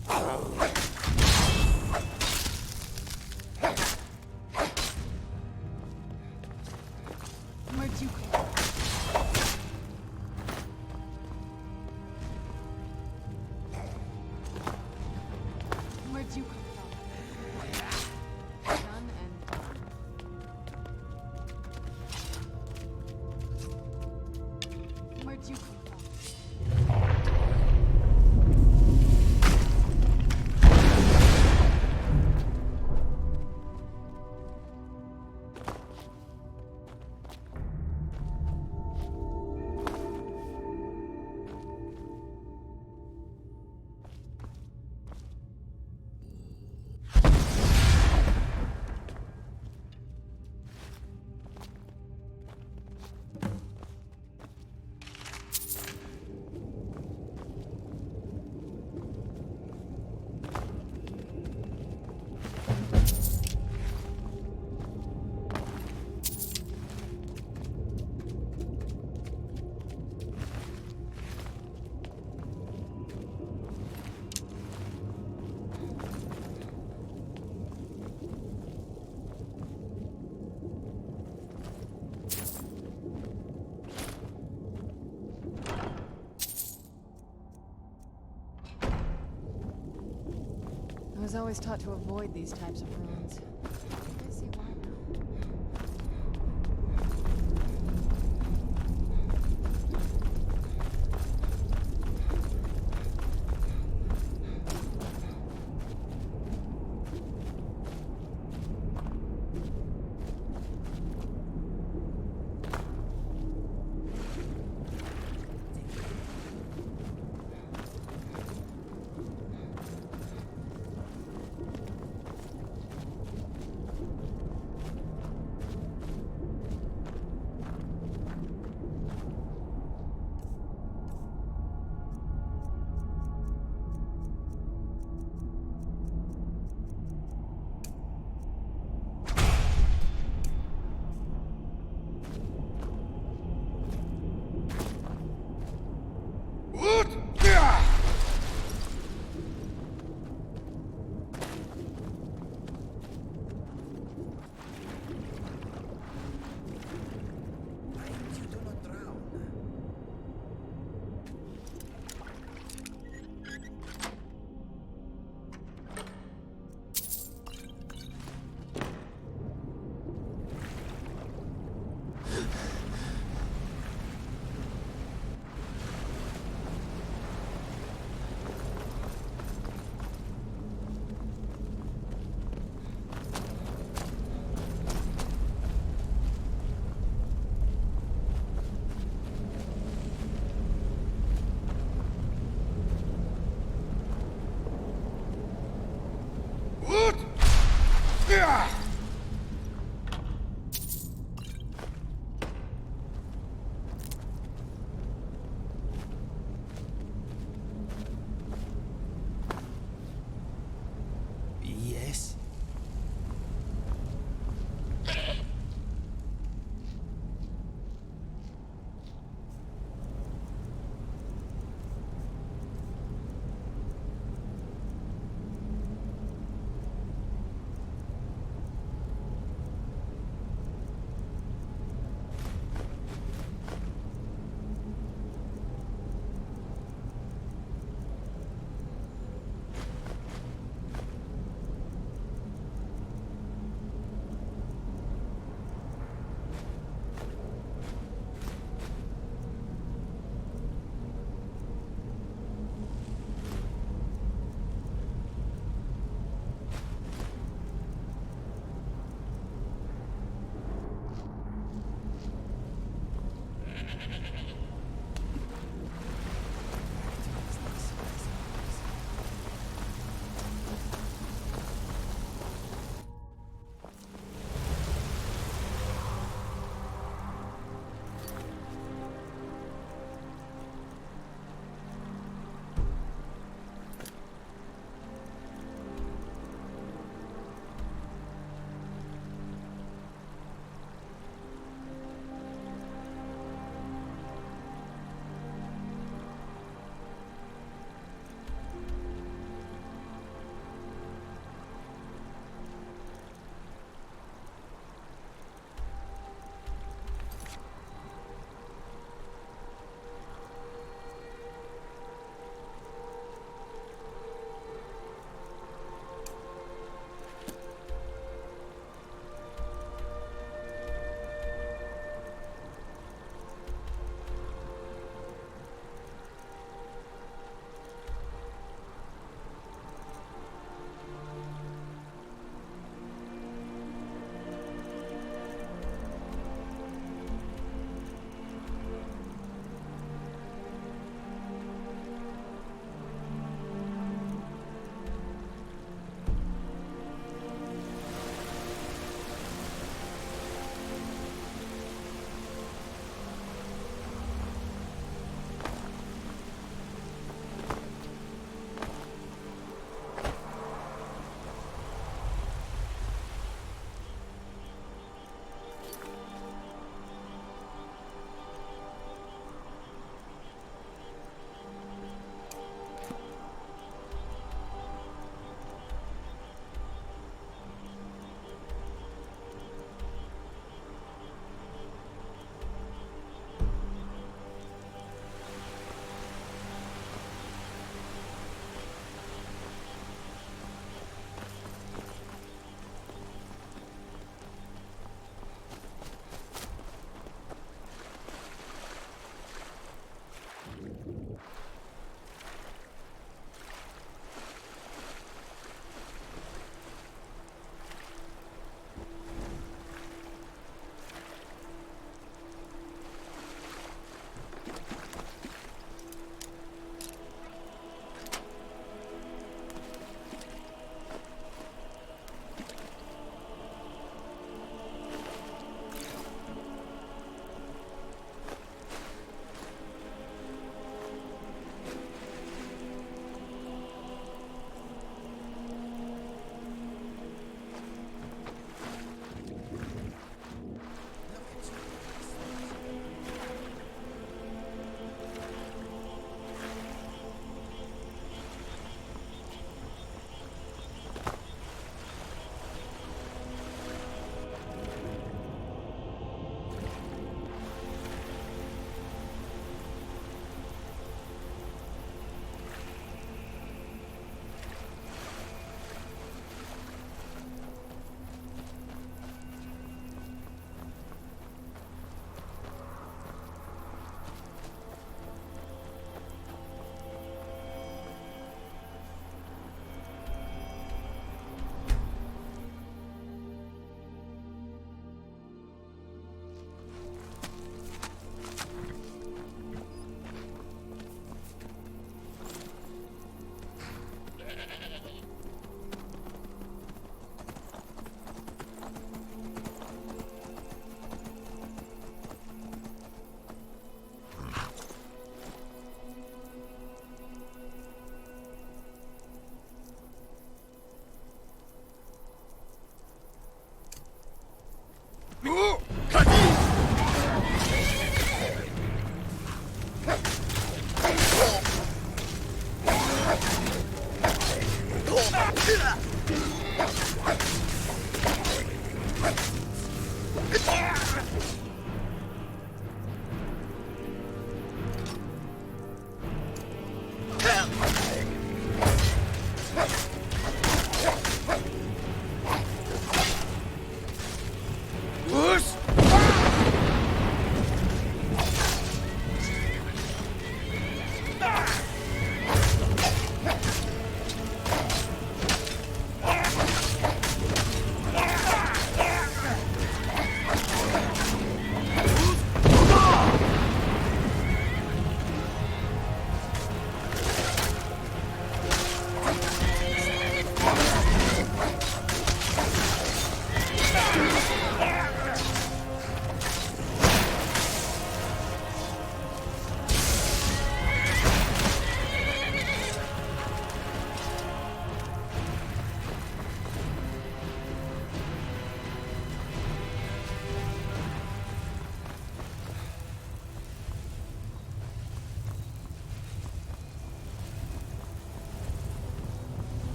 Where'd you come from? Where'd you come from? Done and done. Where'd you come from? I was always taught to avoid these types of ruins. I see why now.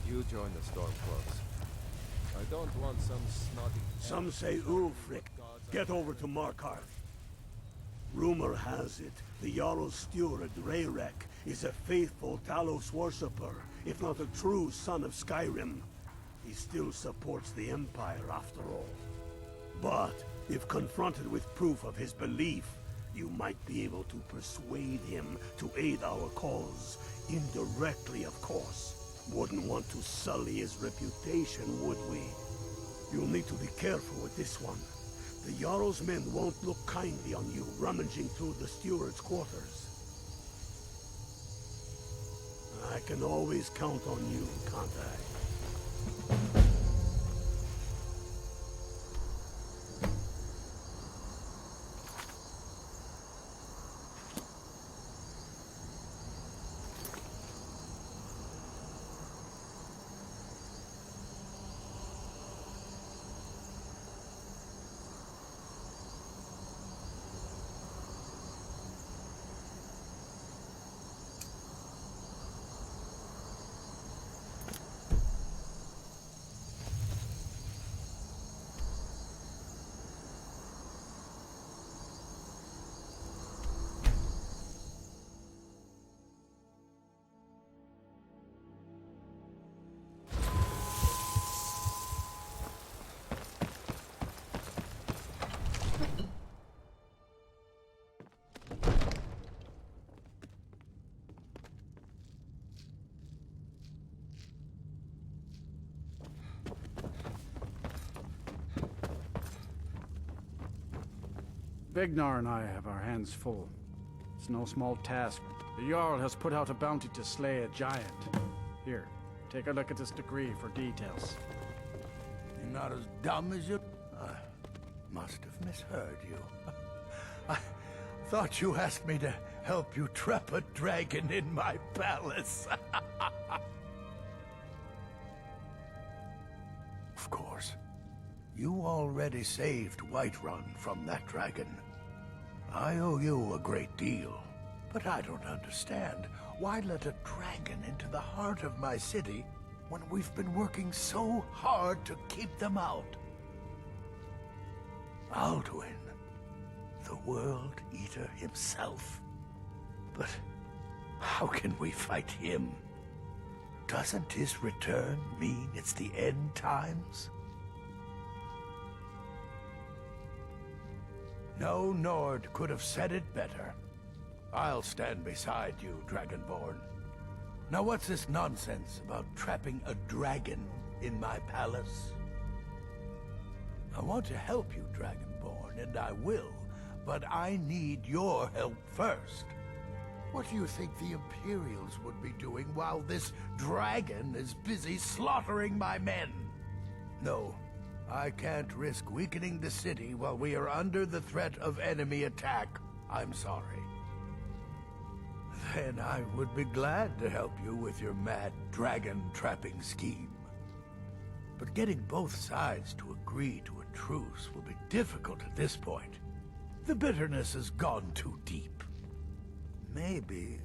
You join the Stormcloaks. I don't want some snotty... Some say Ulfric. Get over to Markarth. Rumor has it, the Jarl's steward, Rayrek, is a faithful Talos worshipper, if not a true son of Skyrim. He still supports the Empire, after all. But, if confronted with proof of his belief, you might be able to persuade him to aid our cause. Indirectly, of course. Wouldn't want to sully his reputation, would we? You'll need to be careful with this one. The Jarl's men won't look kindly on you rummaging through the steward's quarters. I can always count on you, can't I? Vignar and I have our hands full. It's no small task. The Jarl has put out a bounty to slay a giant. Here, take a look at this decree for details. You're not as dumb as you... I must have misheard you. I thought you asked me to help you trap a dragon in my palace. Of course. You already saved Whiterun from that dragon. I owe you a great deal, but I don't understand. Why let a dragon into the heart of my city when we've been working so hard to keep them out? Alduin, the World Eater himself. But how can we fight him? Doesn't his return mean it's the end times? No Nord could have said it better. I'll stand beside you, Dragonborn. Now what's this nonsense about trapping a dragon in my palace? I want to help you, Dragonborn, and I will, but I need your help first. What do you think the Imperials would be doing while this dragon is busy slaughtering my men? No, I can't risk weakening the city while we are under the threat of enemy attack. I'm sorry. Then I would be glad to help you with your mad dragon-trapping scheme. But getting both sides to agree to a truce will be difficult at this point. The bitterness has gone too deep. Maybe...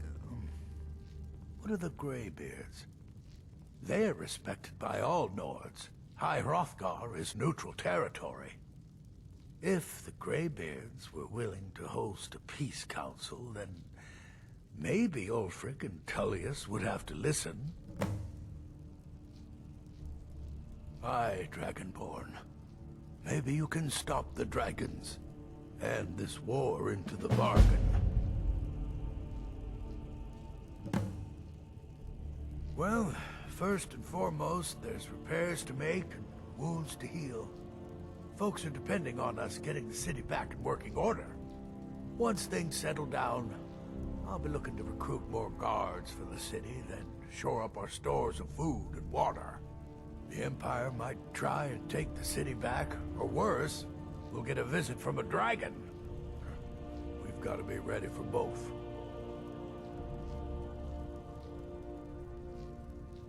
what are the Greybeards? They're respected by all Nords. High Hrothgar is neutral territory. If the Greybeards were willing to host a peace council, then maybe Ulfric and Tullius would have to listen. Aye, Dragonborn. Maybe you can stop the dragons, and this war into the bargain. Well, first and foremost, there's repairs to make and wounds to heal. Folks are depending on us getting the city back in working order. Once things settle down, I'll be looking to recruit more guards for the city, then shore up our stores of food and water. The Empire might try and take the city back, or worse, we'll get a visit from a dragon. We've got to be ready for both.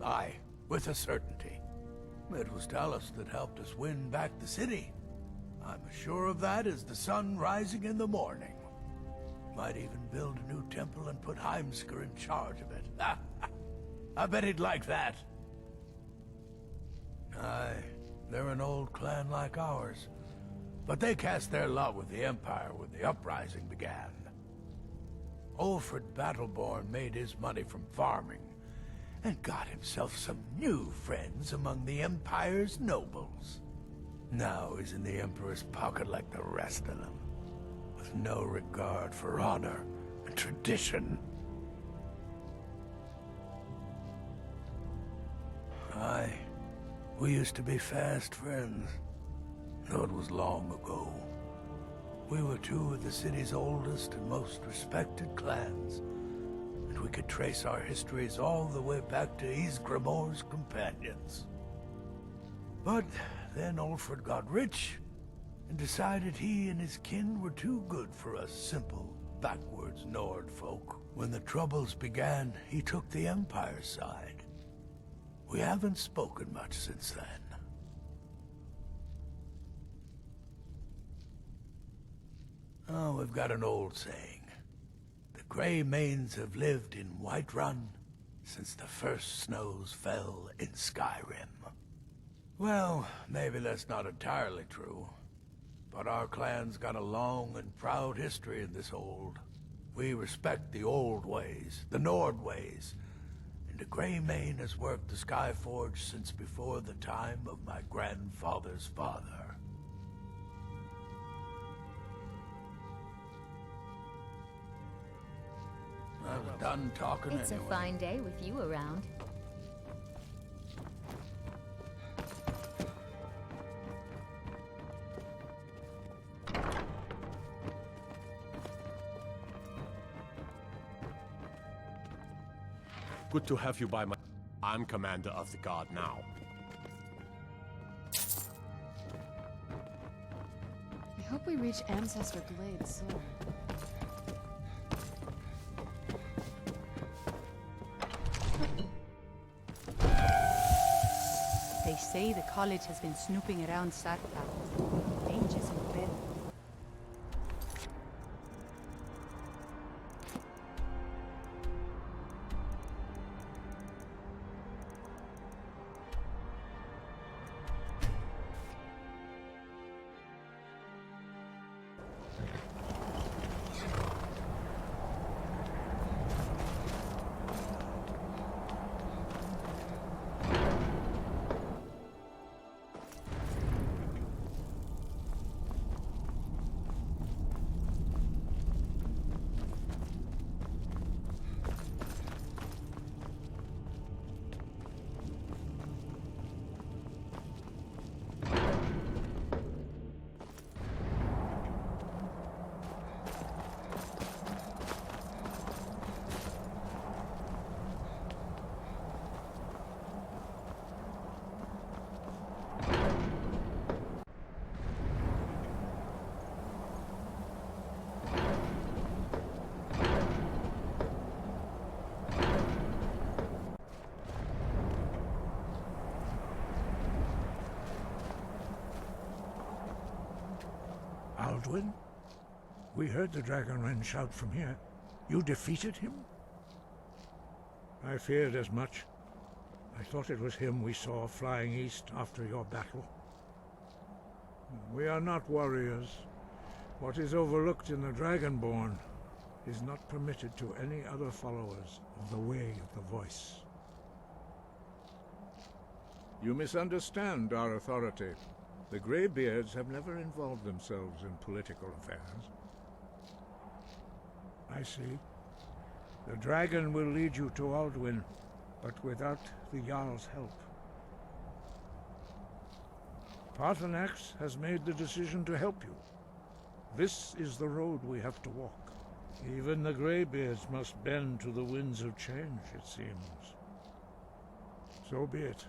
Aye, with a certainty. It was Talos that helped us win back the city. I'm as sure of that as the sun rising in the morning. Might even build a new temple and put Heimskr in charge of it. I bet he'd like that. Aye, they're an old clan like ours. But they cast their lot with the Empire when the uprising began. Ulfred Battleborn made his money from farming, and got himself some new friends among the Empire's nobles. Now he's in the Emperor's pocket like the rest of them, with no regard for honor and tradition. Aye, we used to be fast friends, though it was long ago. We were two of the city's oldest and most respected clans, and we could trace our histories all the way back to Ysgramor's companions. But then Ulfred got rich, and decided he and his kin were too good for us simple, backwards Nord folk. When the Troubles began, he took the Empire's side. We haven't spoken much since then. Oh, we've got an old saying. The Grey Manes have lived in Whiterun since the first snows fell in Skyrim. Well, maybe that's not entirely true. But our clan's got a long and proud history in this hold. We respect the old ways, the Nord ways, and the Grey Mane has worked the Skyforge since before the time of my grandfather's father. I was done talking It's anyway. a fine day with you around. Good to have you by my... I'm commander of the guard now. I hope we reach Ancestor Glades soon. They say the college has been snooping around Sartha for ages in bed. Aldwin? We heard the Dragonren shout from here. You defeated him? I feared as much. I thought it was him we saw flying east after your battle. We are not warriors. What is overlooked in the Dragonborn is not permitted to any other followers of the Way of the Voice. You misunderstand our authority. The Greybeards have never involved themselves in political affairs. I see. The dragon will lead you to Aldwin, but without the Jarl's help. Paarthurnax has made the decision to help you. This is the road we have to walk. Even the Greybeards must bend to the winds of change, it seems. So be it.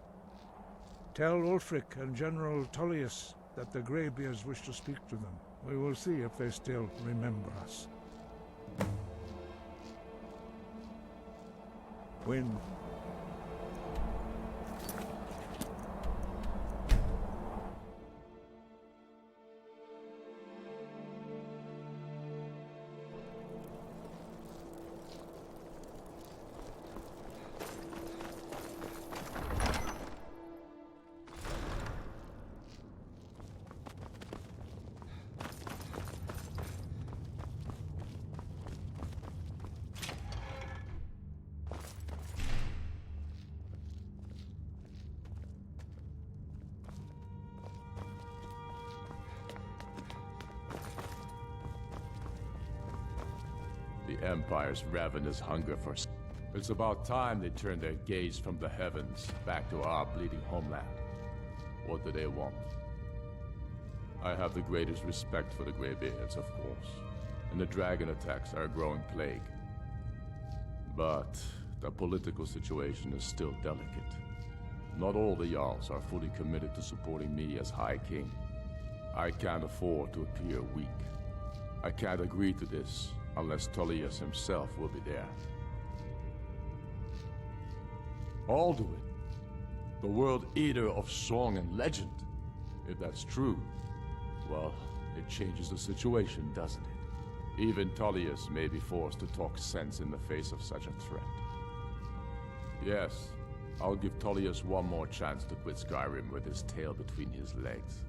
Tell Ulfric and General Tullius that the Greybeards wish to speak to them. We will see if they still remember us. Wind. The Empire's ravenous hunger for... It's about time they turn their gaze from the heavens back to our bleeding homeland. What do they want? I have the greatest respect for the Greybeards, of course, and the dragon attacks are a growing plague. But the political situation is still delicate. Not all the Jarls are fully committed to supporting me as High King. I can't afford to appear weak. I can't agree to this unless Tullius himself will be there. Alduin, the World Eater of song and legend. If that's true, well, it changes the situation, doesn't it? Even Tullius may be forced to talk sense in the face of such a threat. Yes, I'll give Tullius one more chance to quit Skyrim with his tail between his legs.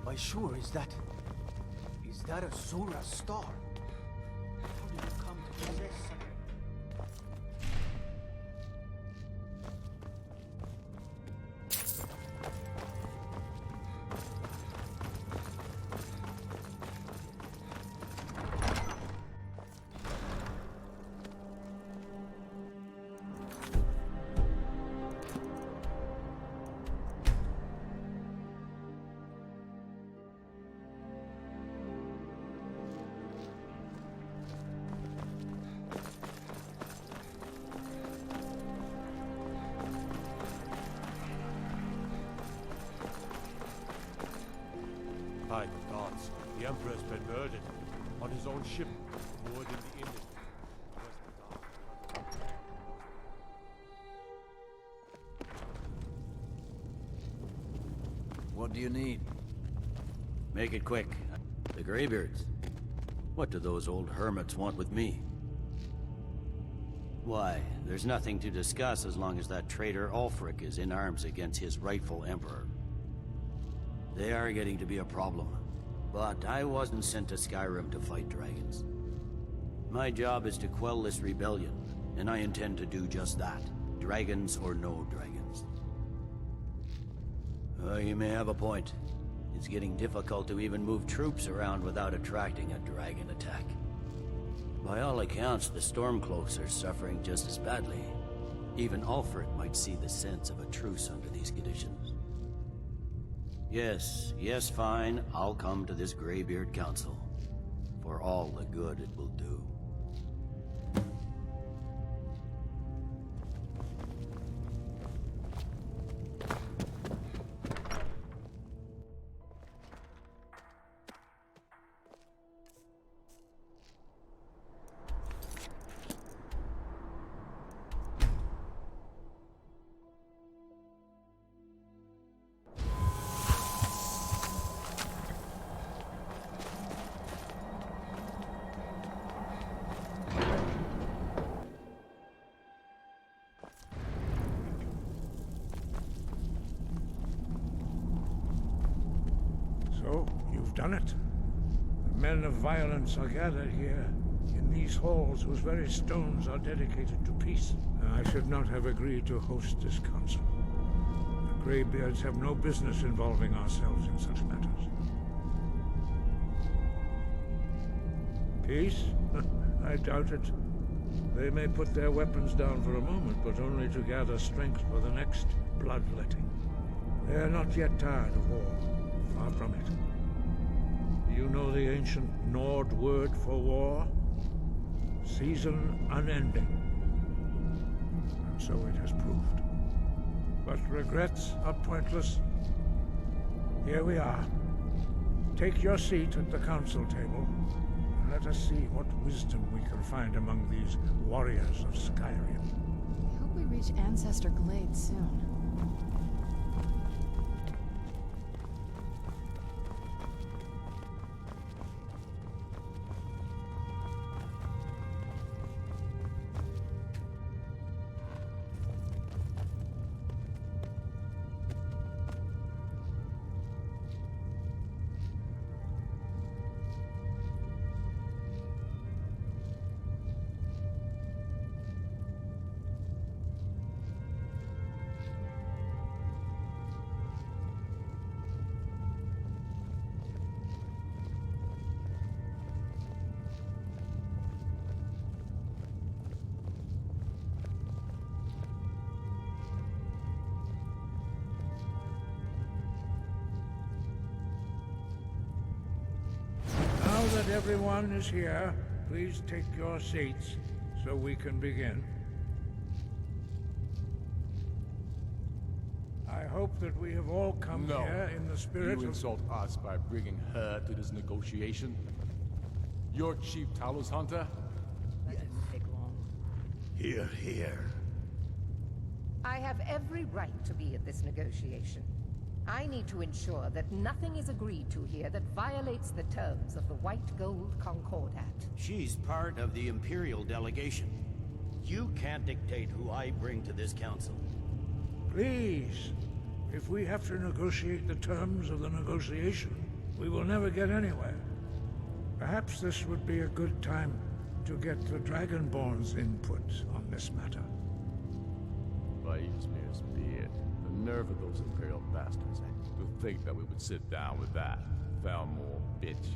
Why sure, is that a Zora star? How did you come to possess such? By the gods, the Emperor's been murdered on his own ship, moored in the inlet. What do you need? Make it quick. The Greybeards. What do those old hermits want with me? Why, there's nothing to discuss as long as that traitor Ulfric is in arms against his rightful emperor. They are getting to be a problem. But I wasn't sent to Skyrim to fight dragons. My job is to quell this rebellion, and I intend to do just that. Dragons or no dragons. You may have a point. It's getting difficult to even move troops around without attracting a dragon attack. By all accounts, the Stormcloaks are suffering just as badly. Even Ulfric might see the sense of a truce under these conditions. Yes, fine. I'll come to this Greybeard Council. For all the good it will do. done it. The men of violence are gathered here, in these halls whose very stones are dedicated to peace. I should not have agreed to host this council. The Greybeards have no business involving ourselves in such matters. Peace? I doubt it. They may put their weapons down for a moment, but only to gather strength for the next bloodletting. They are not yet tired of war. Far from it. Do you know the ancient Nord word for war? Season unending. And so it has proved. But regrets are pointless. Here we are. Take your seat at the council table. Let us see what wisdom we can find among these warriors of Skyrim. I hope we reach Ancestor Glade soon. Now that everyone is here, please take your seats so we can begin. I hope that we have all come here in the spirit of... You insult us by bringing her to this negotiation? You're Chief Talos Hunter? That didn't take long. Hear, hear. I have every right to be at this negotiation. I need to ensure that nothing is agreed to here that violates the terms of the White Gold Concordat. She's part of the Imperial delegation. You can't dictate who I bring to this council. Please, if we have to negotiate the terms of the negotiation, we will never get anywhere. Perhaps this would be a good time to get the Dragonborn's input on this matter. By Izmir's beard, the nerve of those Imperial bastards. To think that we would sit down with that Thalmor bitch.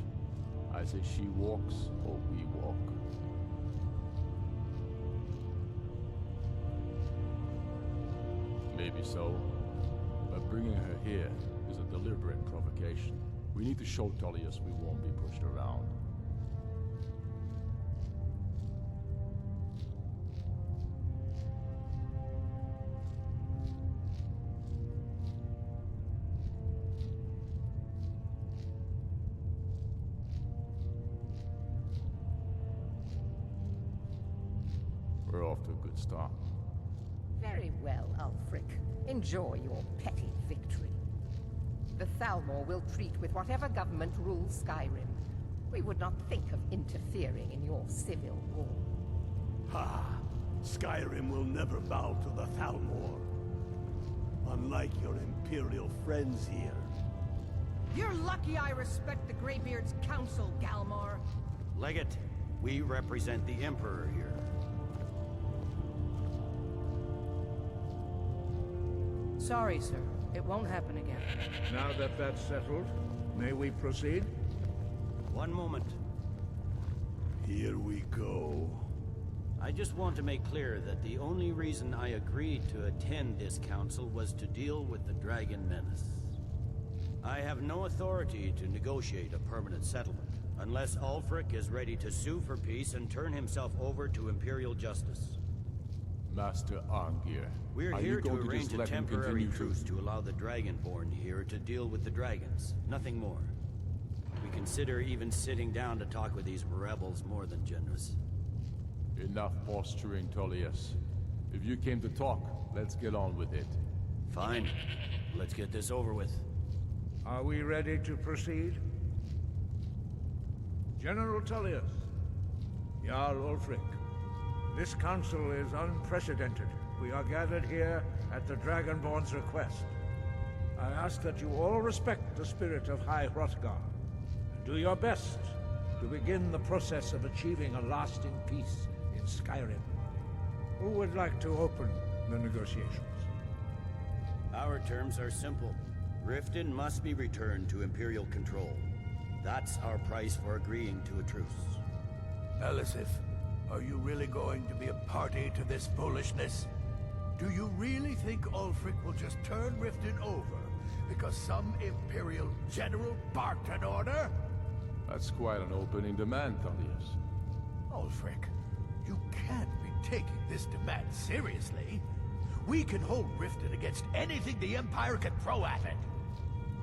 I say she walks, or we walk. Maybe so, but bringing her here is a deliberate provocation. We need to show Tullius we won't be pushed around. We're off to a good start. Very well, Ulfric. Enjoy your petty victory. The Thalmor will treat with whatever government rules Skyrim. We would not think of interfering in your civil war. Ha! Skyrim will never bow to the Thalmor. Unlike your Imperial friends here. You're lucky I respect the Greybeard's counsel, Galmar. Legate, we represent the Emperor here. Sorry, sir. It won't happen again. Now that that's settled, may we proceed? One moment. Here we go. I just want to make clear that the only reason I agreed to attend this council was to deal with the Dragon Menace. I have no authority to negotiate a permanent settlement, unless Ulfric is ready to sue for peace and turn himself over to Imperial justice. Master Arngir, We're here to arrange a temporary truce to allow the Dragonborn here to deal with the dragons. Nothing more. We consider even sitting down to talk with these rebels more than generous. Enough posturing, Tullius. If you came to talk, let's get on with it. Fine. Let's get this over with. Are we ready to proceed? General Tullius, Jarl Ulfric, this council is unprecedented. We are gathered here at the Dragonborn's request. I ask that you all respect the spirit of High Hrothgar. Do your best to begin the process of achieving a lasting peace in Skyrim. Who would like to open the negotiations? Our terms are simple. Riften must be returned to Imperial control. That's our price for agreeing to a truce. Elisif, are you really going to be a party to this foolishness? Do you really think Ulfric will just turn Riften over because some Imperial general barked an order? That's quite an opening demand, Tullius. Ulfric, you can't be taking this demand seriously. We can hold Riften against anything the Empire can throw at it.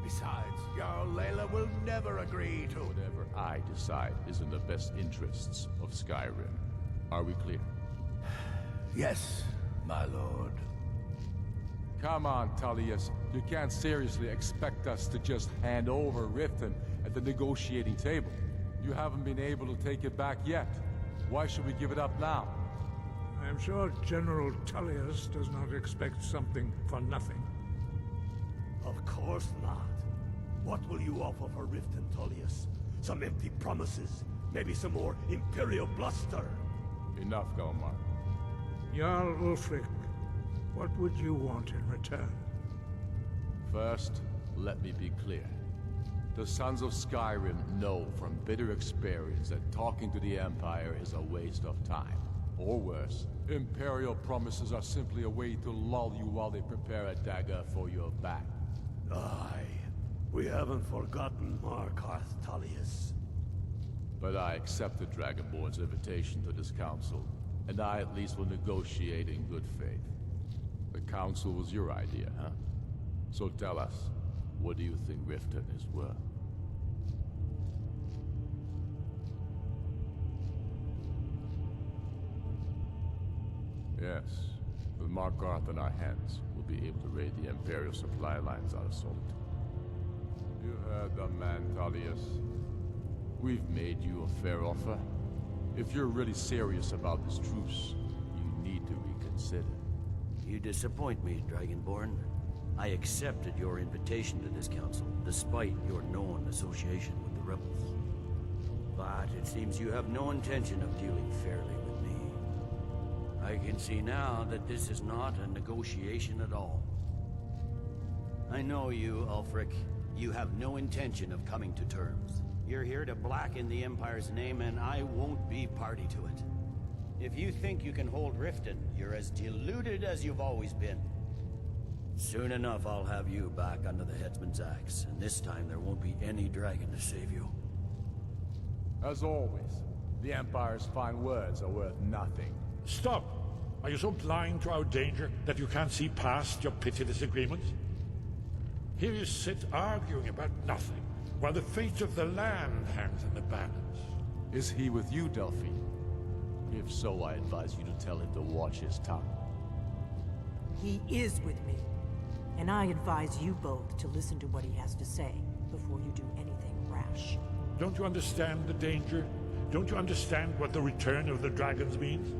Besides, Jarl Layla will never agree to... Whatever I decide is in the best interests of Skyrim. Are we clear? Yes, my lord. Come on, Tullius. You can't seriously expect us to just hand over Riften at the negotiating table. You haven't been able to take it back yet. Why should we give it up now? I'm sure General Tullius does not expect something for nothing. Of course not. What will you offer for Riften, Tullius? Some empty promises? Maybe some more Imperial bluster? Enough, Galmar. Jarl Ulfric, what would you want in return? First, let me be clear. The Sons of Skyrim know from bitter experience that talking to the Empire is a waste of time. Or worse, Imperial promises are simply a way to lull you while they prepare a dagger for your back. Aye. We haven't forgotten Markarth, Tullius. But I accept the Dragonborn's invitation to this council, and I at least will negotiate in good faith. The council was your idea, huh? So tell us, what do you think Riften is worth? Yes, with Markarth in our hands, we'll be able to raid the Imperial supply lines out of Solitude. You heard the man, Tullius. We've made you a fair offer. If you're really serious about this truce, you need to reconsider. You disappoint me, Dragonborn. I accepted your invitation to this council, despite your known association with the rebels. But it seems you have no intention of dealing fairly with me. I can see now that this is not a negotiation at all. I know you, Ulfric. You have no intention of coming to terms. You're here to blacken the Empire's name, and I won't be party to it. If you think you can hold Riften, you're as deluded as you've always been. Soon enough, I'll have you back under the headsman's axe, and this time there won't be any dragon to save you. As always, the Empire's fine words are worth nothing. Stop! Are you so blind to our danger that you can't see past your petty disagreements? Here you sit arguing about nothing, while the fate of the land hangs in the balance. Is he with you, Delphine? If so, I advise you to tell him to watch his tongue. He is with me, and I advise you both to listen to what he has to say before you do anything rash. Don't you understand the danger? Don't you understand what the return of the dragons means?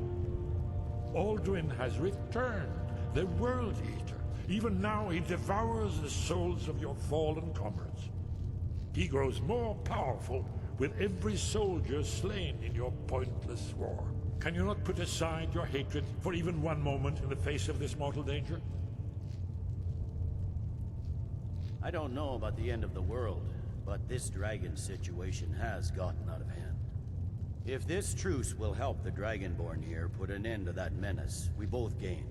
Alduin has returned, the World Eater. Even now he devours the souls of your fallen comrades. He grows more powerful with every soldier slain in your pointless war. Can you not put aside your hatred for even one moment in the face of this mortal danger? I don't know about the end of the world, but this dragon situation has gotten out of hand. If this truce will help the Dragonborn here put an end to that menace, we both gain.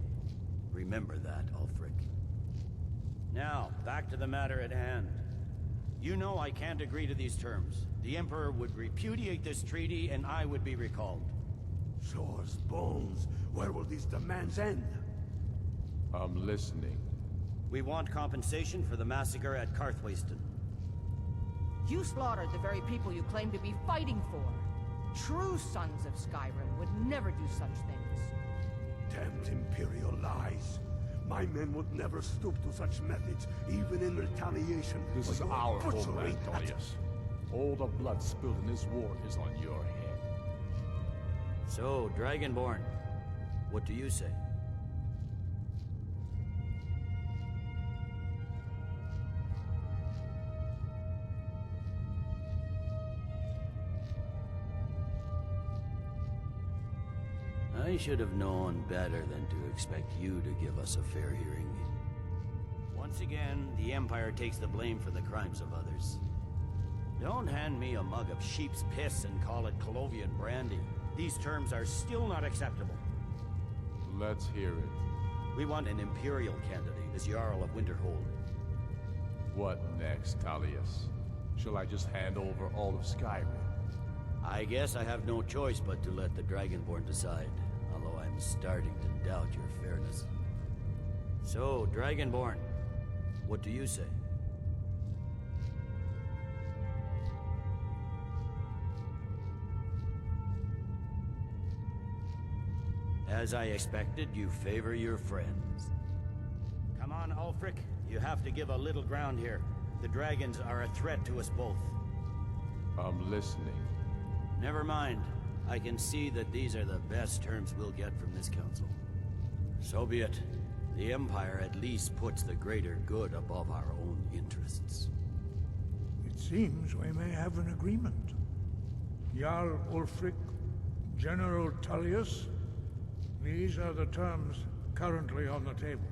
Remember that, Ulfric. Now, back to the matter at hand. You know I can't agree to these terms. The Emperor would repudiate this treaty, and I would be recalled. Shores, bones, where will these demands end? I'm listening. We want compensation for the massacre at Karthwasten. You slaughtered the very people you claim to be fighting for. True sons of Skyrim would never do such things. Damned Imperial lies. My men would never stoop to such methods, even in retaliation. This for is your our butchery homeland, at- Tullius. All the blood spilled in this war is on your head. So, Dragonborn, what do you say? I should have known better than to expect you to give us a fair hearing. Once again, the Empire takes the blame for the crimes of others. Don't hand me a mug of sheep's piss and call it Colovian brandy. These terms are still not acceptable. Let's hear it. We want an Imperial candidate as Jarl of Winterhold. What next, Tullius? Shall I just hand over all of Skyrim? I guess I have no choice but to let the Dragonborn decide, although I'm starting to doubt your fairness. So, Dragonborn, what do you say? As I expected, you favor your friends. Come on, Ulfric. You have to give a little ground here. The dragons are a threat to us both. I'm listening. Never mind. I can see that these are the best terms we'll get from this council. So be it. The Empire at least puts the greater good above our own interests. It seems we may have an agreement. Jarl Ulfric, General Tullius, these are the terms currently on the table.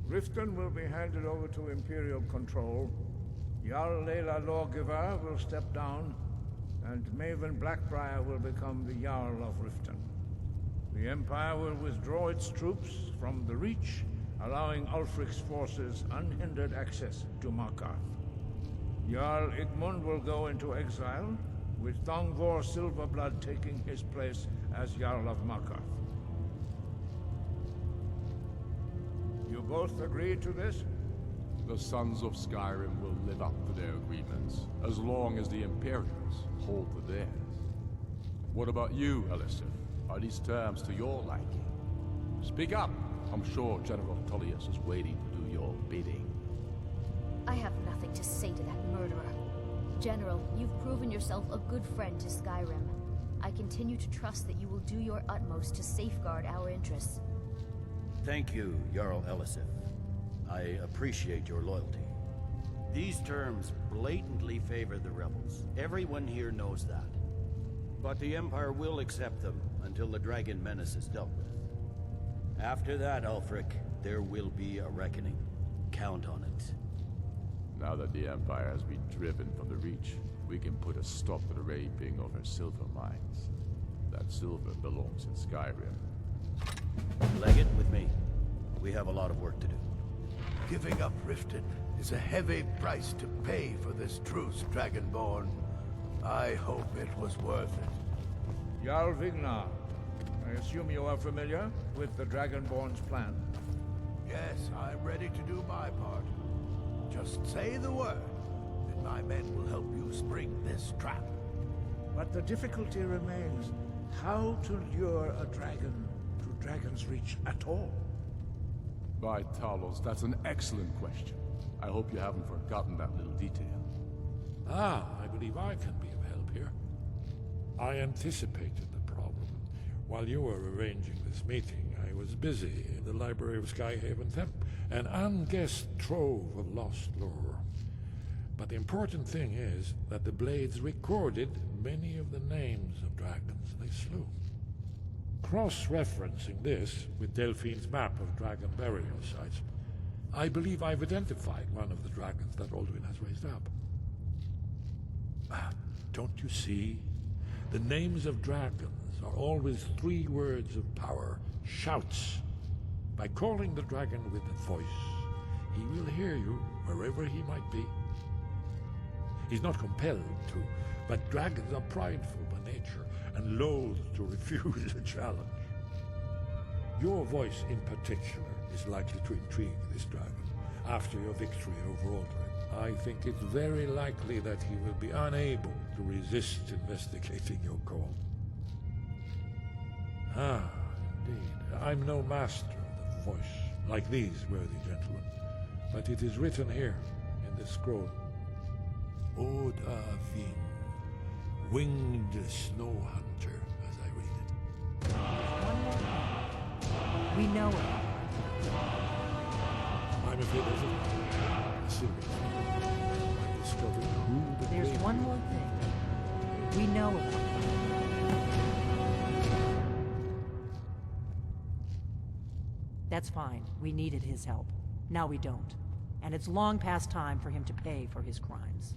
Riften will be handed over to Imperial control. Jarl Layla Lawgiver will step down, and Maven Blackbriar will become the Jarl of Riften. The Empire will withdraw its troops from the Reach, allowing Ulfric's forces unhindered access to Markarth. Jarl Igmund will go into exile, with Thongvor Silverblood taking his place as Jarl of Markarth. You both agree to this? The Sons of Skyrim will live up to their agreements, as long as the Imperials hold to theirs. What about you, Elisif? Are these terms to your liking? Speak up! I'm sure General Tullius is waiting to do your bidding. I have nothing to say to that murderer. General, you've proven yourself a good friend to Skyrim. I continue to trust that you will do your utmost to safeguard our interests. Thank you, Jarl Elisif. I appreciate your loyalty. These terms blatantly favor the rebels. Everyone here knows that. But the Empire will accept them until the Dragon Menace is dealt with. After that, Ulfric, there will be a reckoning. Count on it. Now that the Empire has been driven from the Reach, we can put a stop to the raping of her silver mines. That silver belongs in Skyrim. Legate with me. We have a lot of work to do. Giving up Riften is a heavy price to pay for this truce, Dragonborn. I hope it was worth it. Jarl Vignar, I assume you are familiar with the Dragonborn's plan? Yes, I'm ready to do my part. Just say the word, and my men will help you spring this trap. But the difficulty remains how to lure a dragon to Dragon's Reach at all. By Talos, that's an excellent question. I hope you haven't forgotten that little detail. I believe I can be of help here. I anticipated the problem. While you were arranging this meeting, I was busy in the library of Skyhaven Temp, an unguessed trove of lost lore. But the important thing is that the Blades recorded many of the names of dragons they slew. Cross-referencing this with Delphine's map of dragon burial sites, I believe I've identified one of the dragons that Alduin has raised up. Don't you see? The names of dragons are always 3 words of power, shouts. By calling the dragon with a voice, he will hear you wherever he might be. He's not compelled to, but dragons are prideful by nature and loath to refuse a challenge. Your voice in particular is likely to intrigue this dragon after your victory over Alduin. I think it's very likely that he will be unable to resist investigating your call. Indeed. I'm no master of the voice, like these worthy gentlemen, but it is written here in this scroll. Oda Vin, winged snow hunter, as I read it. One more thing. We know it. I'm afraid there's a serious. I discovered who the There's Blade one is. more thing. We know it. That's fine. We needed his help. Now we don't. And it's long past time for him to pay for his crimes.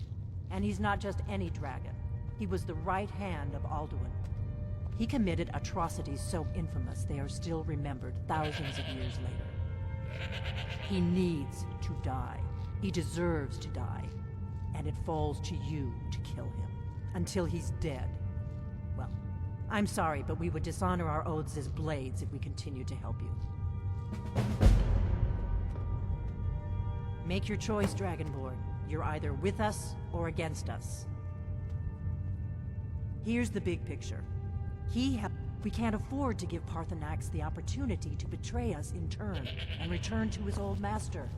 And he's not just any dragon. He was the right hand of Alduin. He committed atrocities so infamous they are still remembered thousands of years later. He needs to die. He deserves to die. And it falls to you to kill him. Until he's dead. Well, I'm sorry, but we would dishonor our oaths as blades if we continued to help you. Make your choice, Dragonborn. You're either with us or against us. Here's the big picture. We can't afford to give Parthenax the opportunity to betray us in turn and return to his old master.